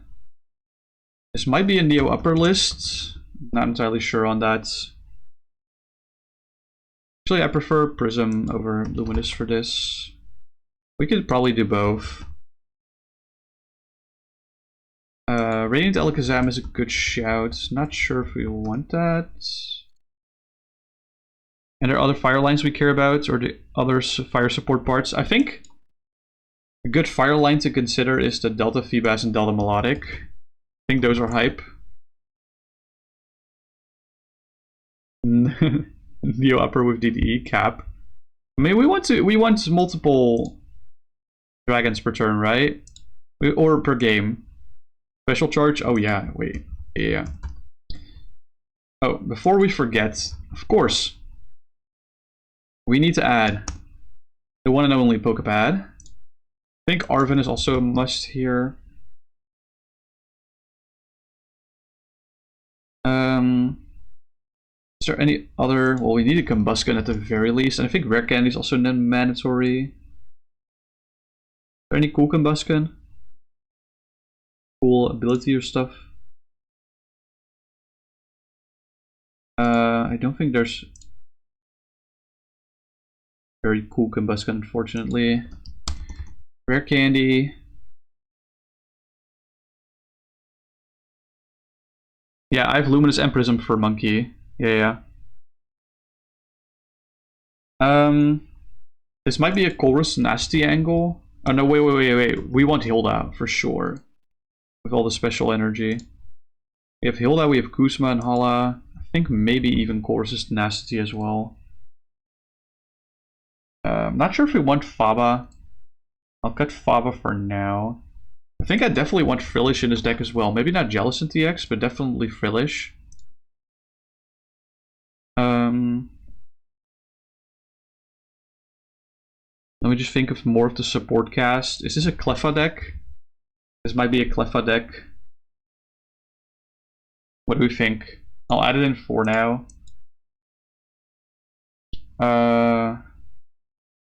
This might be a Neo upper list. Not entirely sure on that. Actually, I prefer Prism over Luminous for this. We could probably do both. Radiant Alakazam is a good shout. Not sure if we want that. And there are other fire lines we care about, or the other fire support parts. I think a good fire line to consider is the Delta Feebas and Delta Melodic. I think those are hype. Neo upper with DDE cap. I mean, we want multiple dragons per turn, right? Or per game. Special charge. Oh yeah, wait. Yeah. Oh, before we forget, of course, we need to add the one and only Poképad. I think Arven is also a must here. Is there any other? Well, we need a Combusken at the very least, and I think Rare Candy is also mandatory. Is there any cool Combusken? Cool ability or stuff? I don't think there's very cool Combusken, unfortunately. Rare Candy. Yeah, I have Luminous and Prism for Monkey. Yeah. This might be a Chorus Nasty angle. Oh no, wait. We want Hilda for sure. With all the special energy. We have Hilda, we have Kuzma and Hala. I think maybe even Chorus's Nasty as well. I'm not sure if we want Faba. I'll cut Faba for now. I think I definitely want Frillish in this deck as well. Maybe not Jealous in TX, but definitely Frillish. Let me just think of more of the support cast. Is this a Cleffa deck? This might be a Cleffa deck. What do we think? I'll add it in for now.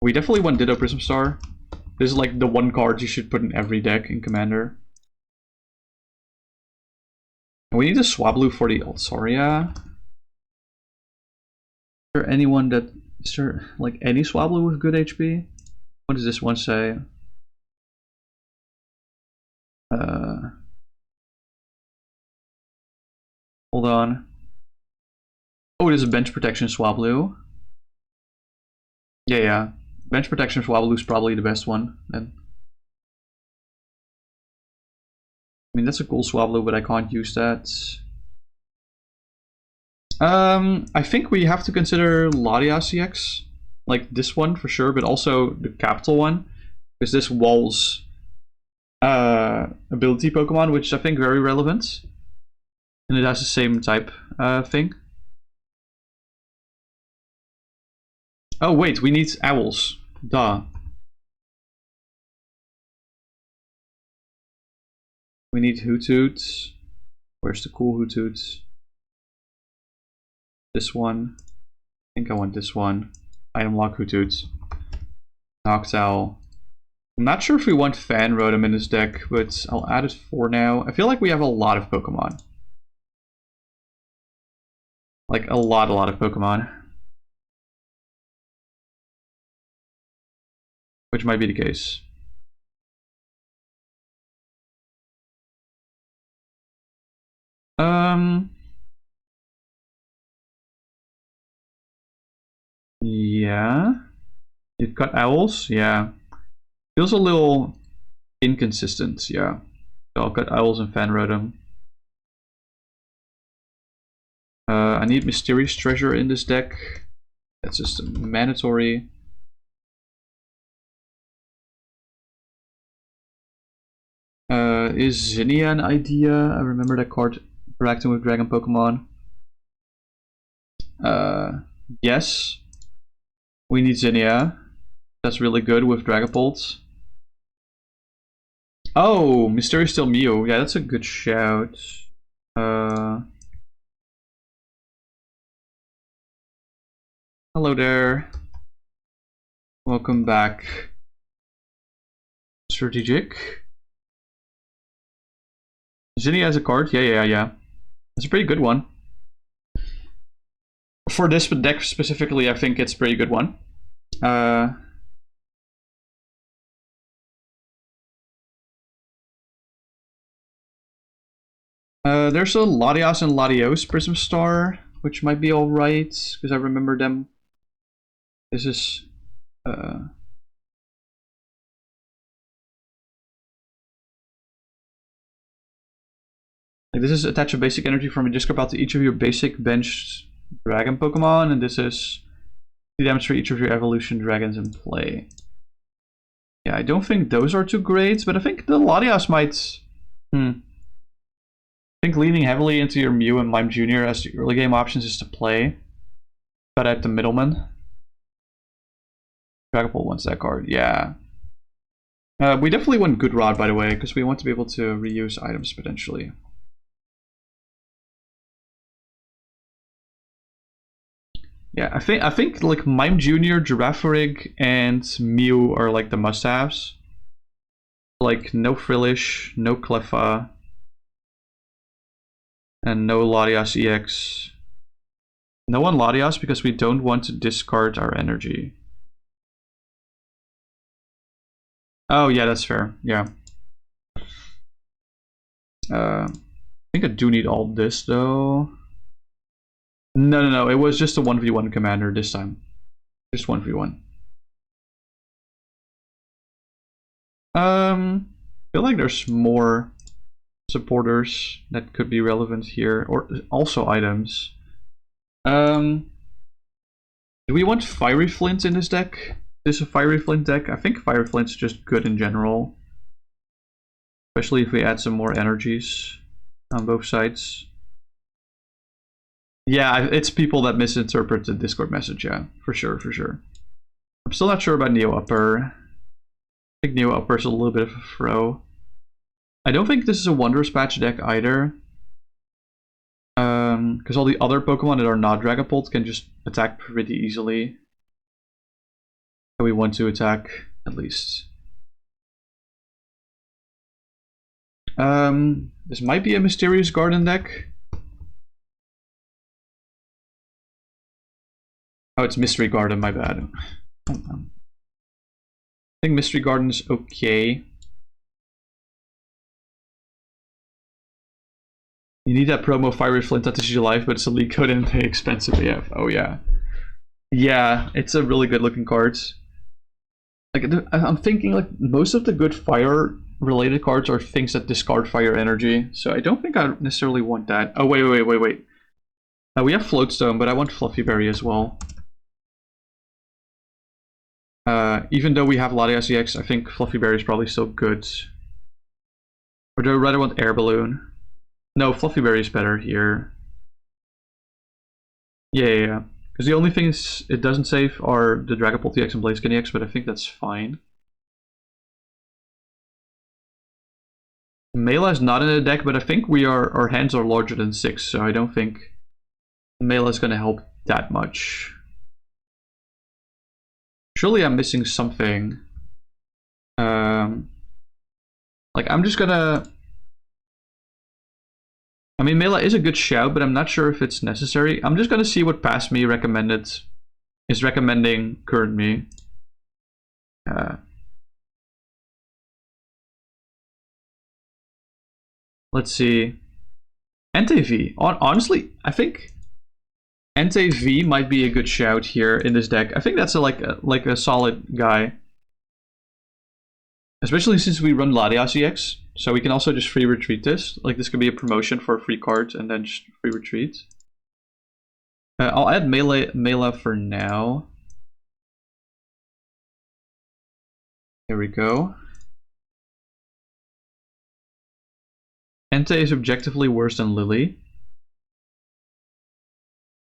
We definitely want Ditto Prism Star. This is like the one card you should put in every deck in Commander. We need a Swablu for the Altaria. Is there anyone that... Is there like any Swablu with good HP? What does this one say? Hold on. Oh, it is a Bench Protection Swablu. Yeah. Bench Protection Swablu is probably the best one. Then. I mean, that's a cool Swablu, but I can't use that. I think we have to consider ALTARIA-GX. Like this one for sure, but also the capital one. Because this walls ability Pokemon, which I think very relevant. And it has the same type thing. Oh wait, we need owls. Duh. We need Hootoots. Where's the cool Hootoots? This one. I think I want this one. Item lock Hootoots. Noctowl. I'm not sure if we want Fan Rotom in this deck, but I'll add it for now. I feel like we have a lot of Pokemon. Like a lot of Pokemon. Which might be the case. Yeah. You've got owls? Yeah. Feels a little inconsistent, yeah. So I'll cut owls and Fan Rotom. I need Mysterious Treasure in this deck. That's just mandatory. Is Zinnia an idea? I remember that card interacting with Dragon Pokemon. Yes. We need Zinnia. That's really good with Dragapult. Oh, Mysterious Steel Mew. Yeah, that's a good shout. Hello there. Welcome back. Strategic. Zinnia has a card? Yeah. It's a pretty good one. For this deck specifically, I think it's a pretty good one. There's a Latias and Latios Prism Star, which might be alright, because I remember them. This is... this is attach a basic energy from a discard pile to each of your basic benched dragon Pokemon, and this is 2 damage for each of your evolution dragons in play. Yeah, I don't think those are too great, but I think the Latias might... I think leaning heavily into your Mew and Mime Jr. as the early game options is to play. Cut out the middleman. Dragapult wants that card, yeah. We definitely want Good Rod, by the way, because we want to be able to reuse items potentially. Yeah, I think like Mime Jr., Girafarig, and Mew are like the must-haves. Like no Frillish, no Cleffa, and no Latias EX. No one Latias because we don't want to discard our energy. Oh yeah, that's fair. Yeah. I think I do need all this though. No. It was just a 1v1 commander this time. Just 1v1. I feel like there's more supporters that could be relevant here, or also items. Do we want Fiery Flint in this deck? Is this a Fiery Flint deck? I think Fiery Flint's just good in general. Especially if we add some more energies on both sides. Yeah, it's people that misinterpret the Discord message, yeah. For sure, for sure. I'm still not sure about Neo Upper. I think Neo Upper is a little bit of a throw. I don't think this is a Wondrous Patch deck either. Because all the other Pokemon that are not Dragapult can just attack pretty easily. And we want to attack, at least. This might be a Mysterious Garden deck. Oh, it's Mystery Garden, my bad. I think Mystery Garden is okay. You need that promo Fiery Flint that is your life, but it's a league code and pay expensive AF. Oh yeah. Yeah, it's a really good looking card. Like, I'm thinking like most of the good fire related cards are things that discard fire energy. So I don't think I necessarily want that. Oh wait. We have Floatstone, but I want Fluffy Berry as well. Even though we have ALTARIA-GX, I think Fluffy Berry is probably still good. Or do I rather want Air Balloon? No, Fluffy Berry is better here. Yeah. Because the only things it doesn't save are the Dragapult EX and Blaziken EX, but I think that's fine. Mela is not in the deck, but I think our hands are larger than 6, so I don't think Mela is going to help that much. Surely I'm missing something. Like, I'm just gonna... I mean, Mela is a good shout, but I'm not sure if it's necessary. I'm just gonna see what past me recommended is recommending current me. Let's see. Entei. Honestly, I think Entei might be a good shout here in this deck. I think that's like a solid guy. Especially since we run ALTARIA-GX, so we can also just free retreat this. Like, this could be a promotion for a free card and then just free retreat. I'll add Mela for now. There we go. Entei is objectively worse than Lily.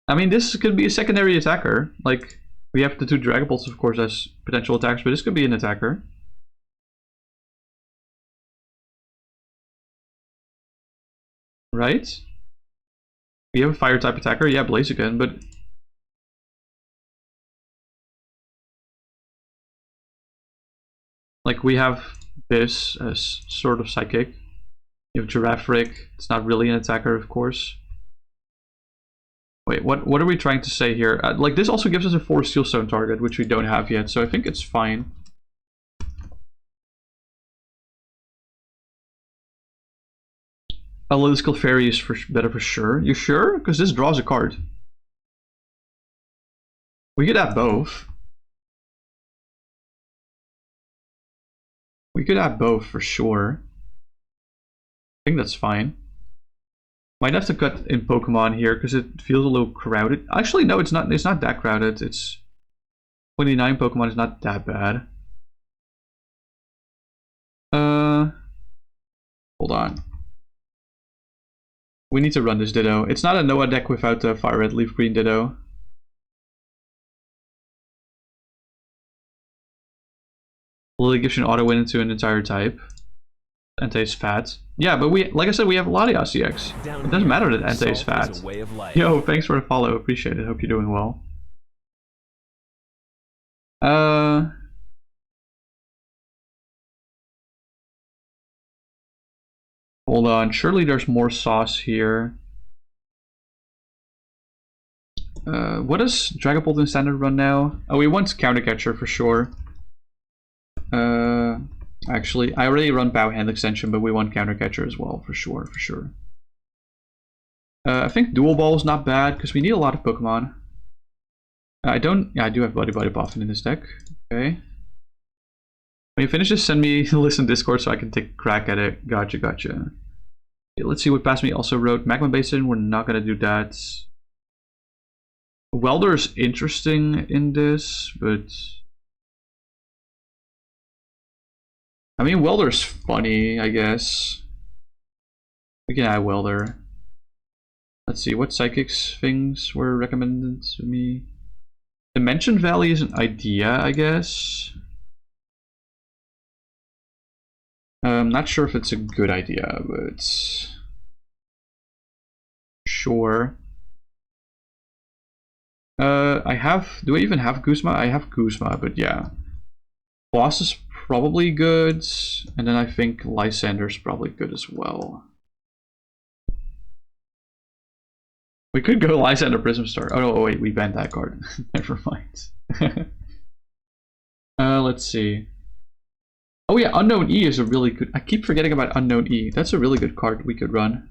I mean, this could be a secondary attacker. Like, we have the 2 Dragapults, of course, as potential attacks, but this could be an attacker. Right? We have a fire type attacker, yeah, Blaziken, but like we have this as sort of psychic. You have Giraffric, it's not really an attacker, of course. Wait, what are we trying to say here? Like, this also gives us a 4 Steel Stone target, which we don't have yet, so I think it's fine. A Lily Fairy is better for sure. You sure? Because this draws a card. We could have both. We could have both for sure. I think that's fine. Might have to cut in Pokemon here because it feels a little crowded. Actually, no, it's not. It's not that crowded. It's 29 Pokemon is not that bad. Hold on. We need to run this Ditto. It's not a Noah deck without the Fire Red Leaf Green Ditto. Lily gives you an auto win into an entire type. Entei is fat. Yeah, but like I said, we have ALTARIA-GX. It doesn't matter that Entei is fat. Yo, thanks for the follow. Appreciate it. Hope you're doing well. Hold on. Surely there's more sauce here. What does Dragapult in standard run now? Oh, we want Counter Catcher for sure. Actually, I already run Bow Hand Extension, but we want Counter Catcher as well, for sure. I think Dual Ball is not bad, because we need a lot of Pokemon. I do have Buddy Buff in this deck. Okay. When you finish this, send me a list in Discord so I can take a crack at it. Gotcha, gotcha. Okay, let's see what Past Me also wrote. Magma Basin, we're not gonna do that. Welder is interesting in this, but... I mean, Welder's funny, I guess. We can add Welder. Let's see, what psychics things were recommended to me? Dimension Valley is an idea, I guess. I'm not sure if it's a good idea, but... Sure. I have... Do I even have Guzma? I have Guzma, but yeah. Boss is probably good, and then I think Lysander's probably good as well. We could go Lysander Prism Star. Oh no, wait, we banned that card. Never mind. Let's see. Oh yeah, Unknown E is a really good... I keep forgetting about Unknown E. That's a really good card we could run.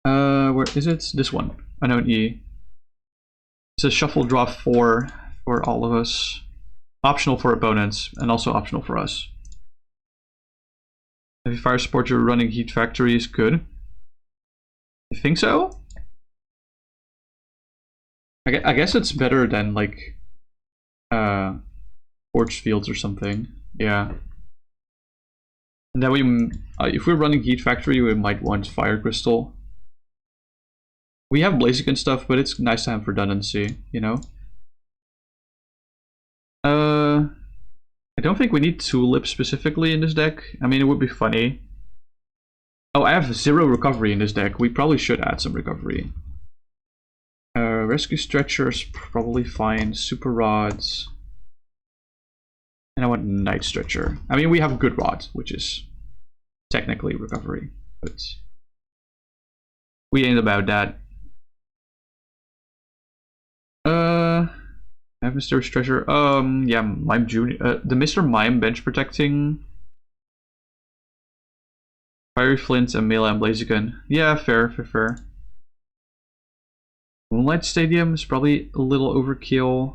Where is it? This one. Unknown E. It's a shuffle draw 4 for all of us. Optional for opponents, and also optional for us. Heavy Fire Support, you're running Heat Factory is good. You think so? I guess it's better than like Forge Fields or something. Yeah. And then we, if we're running Heat Factory, we might want Fire Crystal. We have Blaziken stuff, but it's nice to have redundancy, you know? I don't think we need Tulip specifically in this deck. I mean, it would be funny. Oh, I have 0 recovery in this deck. We probably should add some recovery. Rescue Stretcher is probably fine. Super Rods. And I want Night Stretcher. I mean, we have Good Rod, which is technically recovery, but we ain't about that. I have Mr. Treasure. Yeah, Mime Junior. The Mr. Mime bench protecting. Fiery Flint and Mela and Blaziken. Yeah, fair. Moonlight Stadium is probably a little overkill.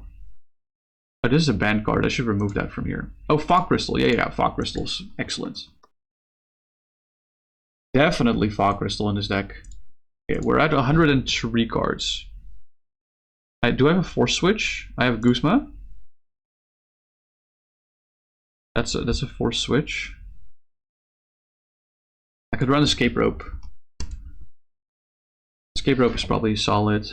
Oh, this is a banned card. I should remove that from here. Oh, Fog Crystal. Yeah, Fog Crystal's excellent. Definitely Fog Crystal in this deck. Okay, we're at 103 cards. Do I have a Force Switch? I have Guzma. That's a Force Switch. I could run Escape Rope. Escape Rope is probably solid.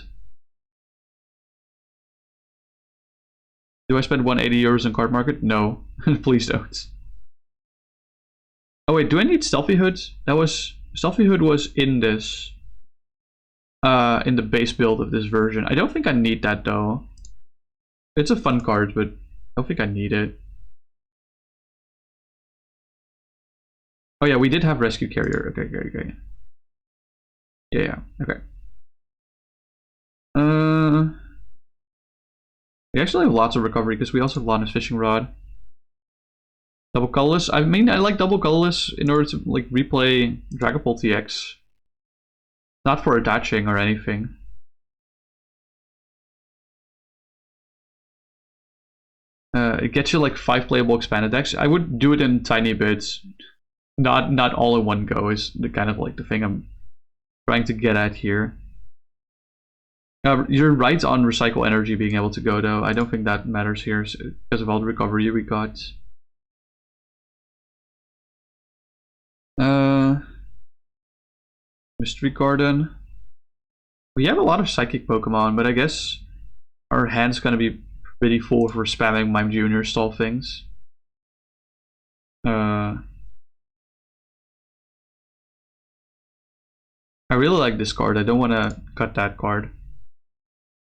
Do I spend 180 euros in Card Market? No. Please don't. Oh wait, do I need Stealthy Hood? Stealthy Hood was in this. In the base build of this version. I don't think I need that though. It's a fun card, but I don't think I need it. Oh yeah, we did have Rescue Carrier. Okay. Yeah, okay. We actually have lots of recovery because we also have Lana's Fishing Rod. Double Colorless. I mean, I like Double Colorless in order to like replay Dragapult TX. Not for attaching or anything. It gets you like 5 playable expanded decks. I would do it in tiny bits. Not all in one go is the kind of like the thing I'm trying to get at here. You're right on Recycle Energy being able to go though. I don't think that matters here because of all the recovery we got. Mystery Garden. We have a lot of Psychic Pokemon, but I guess our hand's gonna be pretty full if we're spamming Mime Jr. stall things. I really like this card. I don't want to cut that card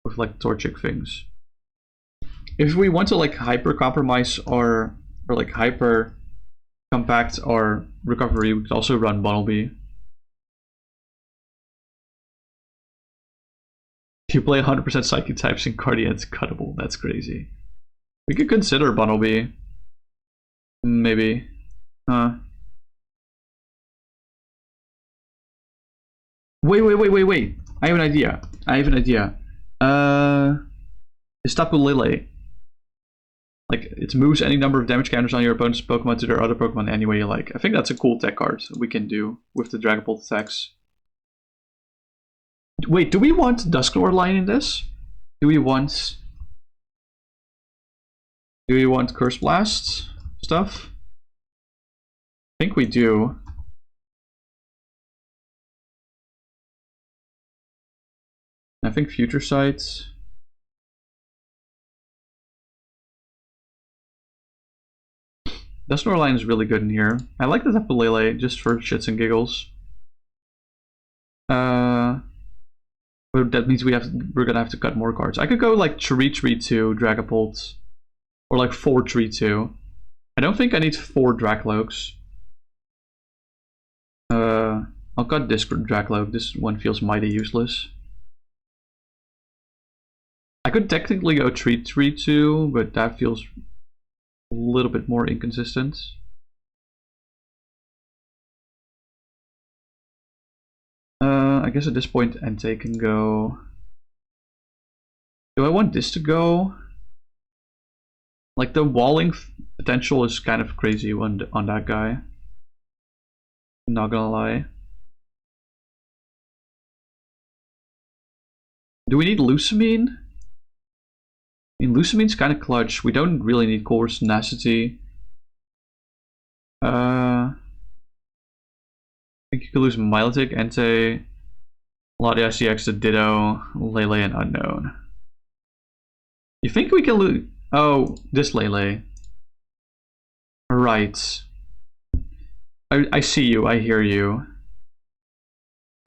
with like Torchic things. If we want to like hyper compromise or like hyper compact our recovery, we could also run Bunnelby. If you play 100% Psychic types in Guardian, it's cuttable. That's crazy. We could consider Bunnelby. Maybe. Wait. I have an idea. Is Tapu Lele. Like, it moves any number of damage counters on your opponent's Pokemon to their other Pokemon any way you like. I think that's a cool tech card we can do with the Dragapult attacks. Wait, do we want Dusknoir line in this? Do we want Curse Blast stuff? I think we do. I think Future Sight. Dusknoir line is really good in here. I like the Tapu Lele just for shits and giggles. But that means we're gonna have to cut more cards. I could go like 3-3-2 Dragapult, or like 4-3-2. I don't think I need 4 Dracloaks. I'll cut this Dracloak. This one feels mighty useless. I could technically go 3-3-2, but that feels a little bit more inconsistent. I guess at this point Entei can go. Do I want this to go? Like, the walling potential is kind of crazy on that guy. Not gonna lie. Do we need Lusamine? I mean, Lusamine's kind of clutch. We don't really need Colress Tenacity. I think you could lose Milotic, Entei, Latias GX to Ditto, Lele, and Unknown. You think we can lose? Oh, this Lele. Right. I see you. I hear you.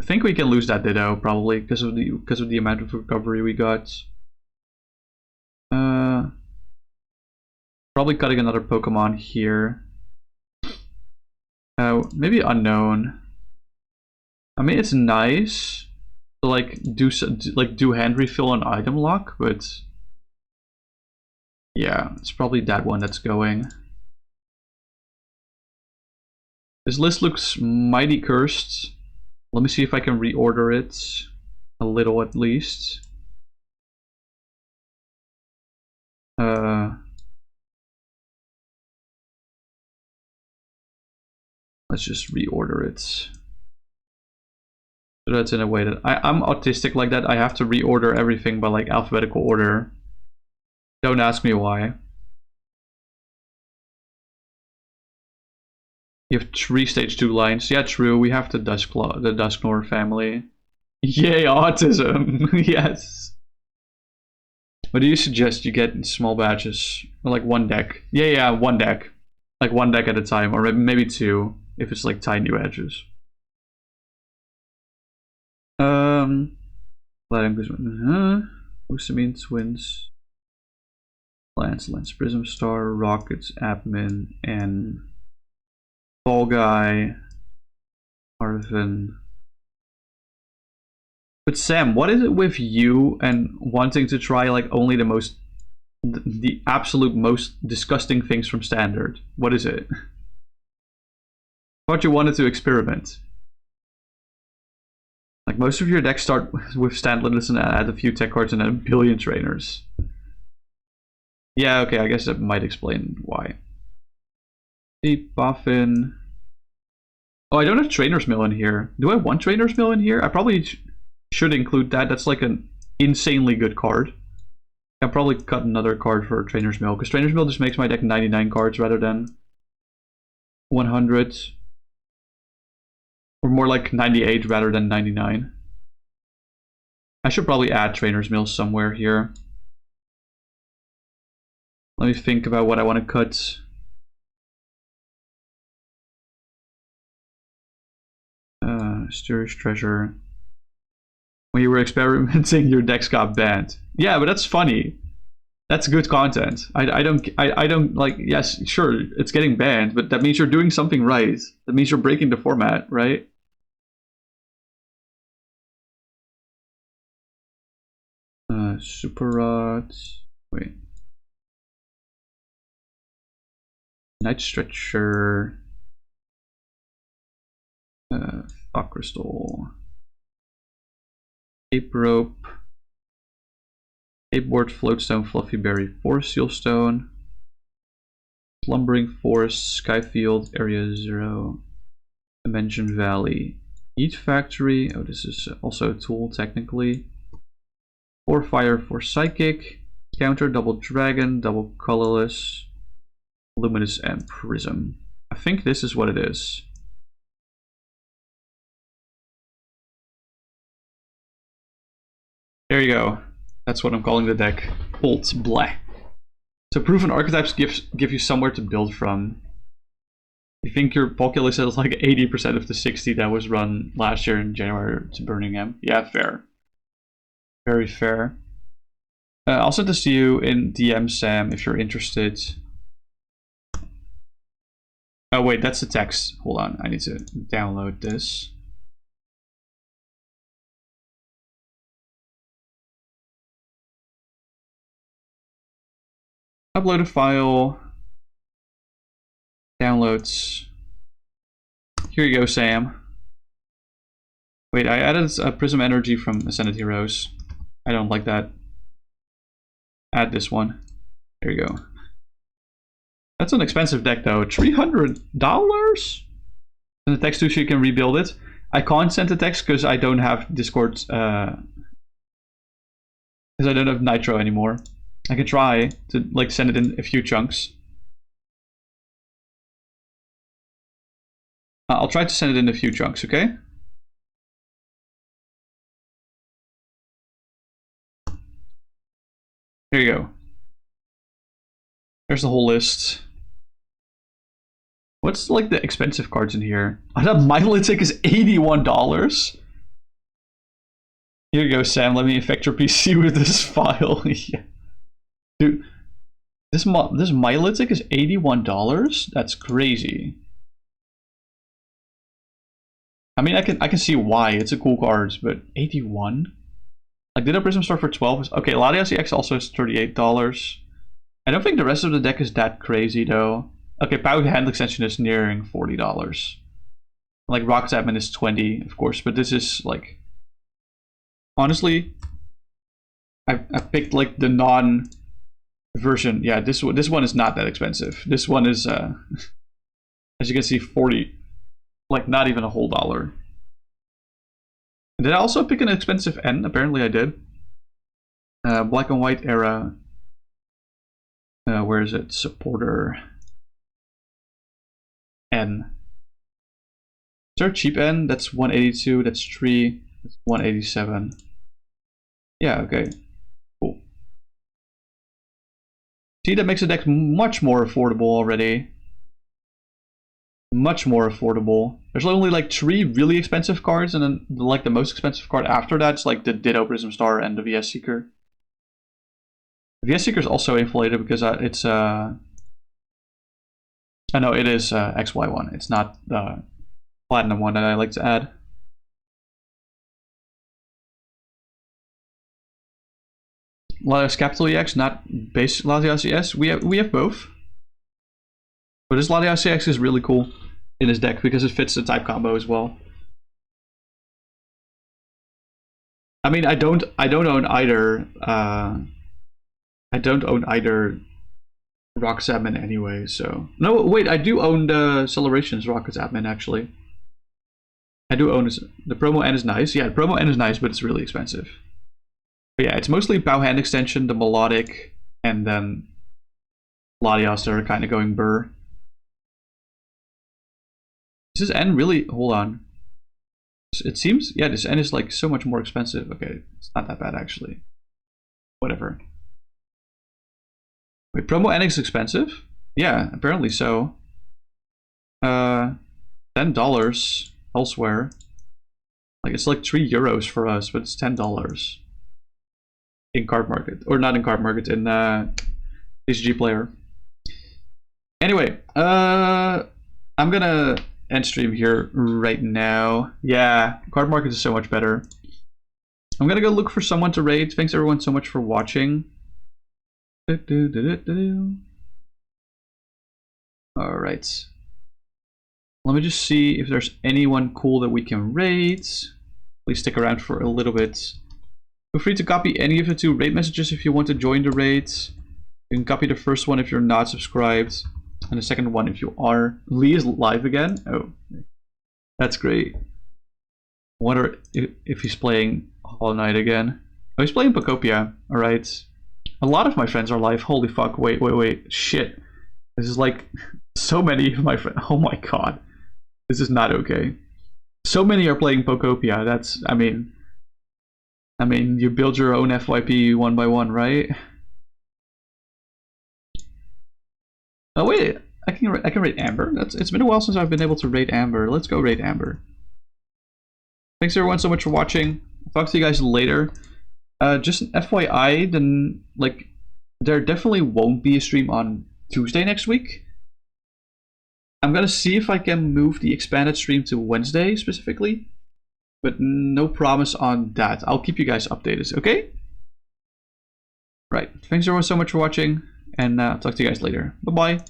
I think we can lose that Ditto probably because of the amount of recovery we got. Probably cutting another Pokemon here. Maybe Unknown. I mean, it's nice to like do hand refill on item lock, but yeah, it's probably that one that's going. This list looks mighty cursed. Let me see if I can reorder it a little at least. Let's just reorder it. So that's in a way that I'm autistic like that. I have to reorder everything by like alphabetical order. Don't ask me why. You have 3 stage 2 lines. Yeah, true. We have the Dusknoir family. Yay, autism. Yes. What do you suggest you get in small batches? Or like 1 deck? Yeah, 1 deck. Like 1 deck at a time, or maybe 2 if it's like tiny batches. Lusamine, Twins, Lance, Prism Star, Rockets, Admin, and Fall Guy, Arvin. But Sam, what is it with you and wanting to try like only the absolute most disgusting things from Standard? What is it? I thought you wanted to experiment. Like, most of your decks start with Standardless and add a few tech cards and then a billion trainers. Yeah, okay, I guess that might explain why. Deep Boffin. Oh, I don't have Trainer's Mill in here. Do I want Trainer's Mill in here? I probably should include that. That's like an insanely good card. I'll probably cut another card for Trainer's Mill, because Trainer's Mill just makes my deck 99 cards rather than 100. Or more like 98 rather than 99. I should probably add Trainer's Mill somewhere here. Let me think about what I want to cut. Mysterious Treasure. When you were experimenting, your decks got banned. Yeah, but that's funny. That's good content. I don't like, yes, sure, it's getting banned, but that means you're doing something right. That means you're breaking the format, right? Super Rod. Wait. Night Stretcher. Thought Crystal. Cape Rope. Cape Board, Floatstone, Fluffy Berry, Forest Seal Stone. Slumbering Forest, Skyfield, Area 0, Dimension Valley, Heat Factory. Oh, this is also a tool technically. 4 Fire for Psychic, Counter, Double Dragon, Double Colorless, Luminous, and Prism. I think this is what it is. There you go. That's what I'm calling the deck. Alt Bleh. So proven archetypes give you somewhere to build from. You think your Poké list is like 80% of the 60 that was run last year in January to Birmingham? Yeah, fair. Very fair. I'll send this to you in DM, Sam, if you're interested. Oh wait, that's the text. Hold on, I need to download this. Upload a file. Downloads. Here you go, Sam. Wait, I added a Prism Energy from Ascended Heroes. I don't like that. Add this one. There you go. That's an expensive deck though. $300? And the text too, so you can rebuild it. I can't send the text because I don't have Discord. Because I don't have Nitro anymore. I can try to like send it in a few chunks. I'll try to send it in a few chunks, okay? Here you go. There's the whole list. What's like the expensive cards in here? Oh, that Milotic is $81. Here you go, Sam. Let me infect your PC with this file. Yeah. Dude, this Milotic is $81? That's crazy. I mean, I can see why. It's a cool card, but 81? Like, Ditto Prism start for 12? Okay, ALTARIA-GX also is $38. I don't think the rest of the deck is that crazy, though. Okay, Power Hand Extension is nearing $40. Like, Rocket's Admin is 20, of course, but this is, like... Honestly, I picked, like, the non-version. Yeah, this one is not that expensive. This one is, as you can see, 40. Like, not even a whole dollar. Did I also pick an expensive N? Apparently I did. Black and White era. Where is it? Supporter. N. Is there a cheap N? That's 182. That's 3. That's 187. Yeah, okay. Cool. See, that makes the deck much more affordable already. Much more affordable. There's only like 3 really expensive cards, and then like the most expensive card after that's like the Ditto Prism Star and the VS Seeker. The VS Seeker is also inflated because it's I know it is XY one. It's not the Platinum one that I like to add. Latias Capital EX, not base Latias ES. We have both. But this Latias EX is really cool in his deck because it fits the type combo as well. I mean, I don't own either. I don't own either Rocket's Admin anyway. So no, wait, I do own the Celebrations Rocket's Admin actually. I do own the promo N is nice. Yeah, the promo N is nice, but it's really expensive. But yeah, it's mostly Pow Hand Extension, the Melodic, and then Latias that are kind of going burr. Is this N really? Hold on. It seems, yeah, this N is like so much more expensive. Okay, it's not that bad actually. Whatever. Wait, promo N is expensive? Yeah, apparently so. $10 elsewhere. Like it's like €3 for us, but it's $10 in card market, or not in card market, in TCG Player. Anyway, I'm gonna end stream here right now. Yeah, card market is so much better. I'm gonna go look for someone to raid. Thanks everyone so much for watching. All right. Let me just see if there's anyone cool that we can raid. Please stick around for a little bit. Feel free to copy any of the 2 raid messages if you want to join the raids. You can copy the first one if you're not subscribed. And the second one, if you are. Lee is live again. Oh, that's great. Wonder if he's playing Hollow Knight again. Oh, he's playing Pokopia. All right. A lot of my friends are live. Holy fuck! Wait. Shit. This is like so many of my friends. Oh my god. This is not okay. So many are playing Pokopia. That's. I mean, you build your own FYP one by one, right? Oh wait. I can rate Amber. It's been a while since I've been able to rate Amber. Let's go rate Amber. Thanks everyone so much for watching. I'll talk to you guys later. Just an FYI, then like there definitely won't be a stream on Tuesday next week. I'm gonna see if I can move the expanded stream to Wednesday specifically, but no promise on that. I'll keep you guys updated, okay? Right. Thanks everyone so much for watching, and talk to you guys later. Bye bye.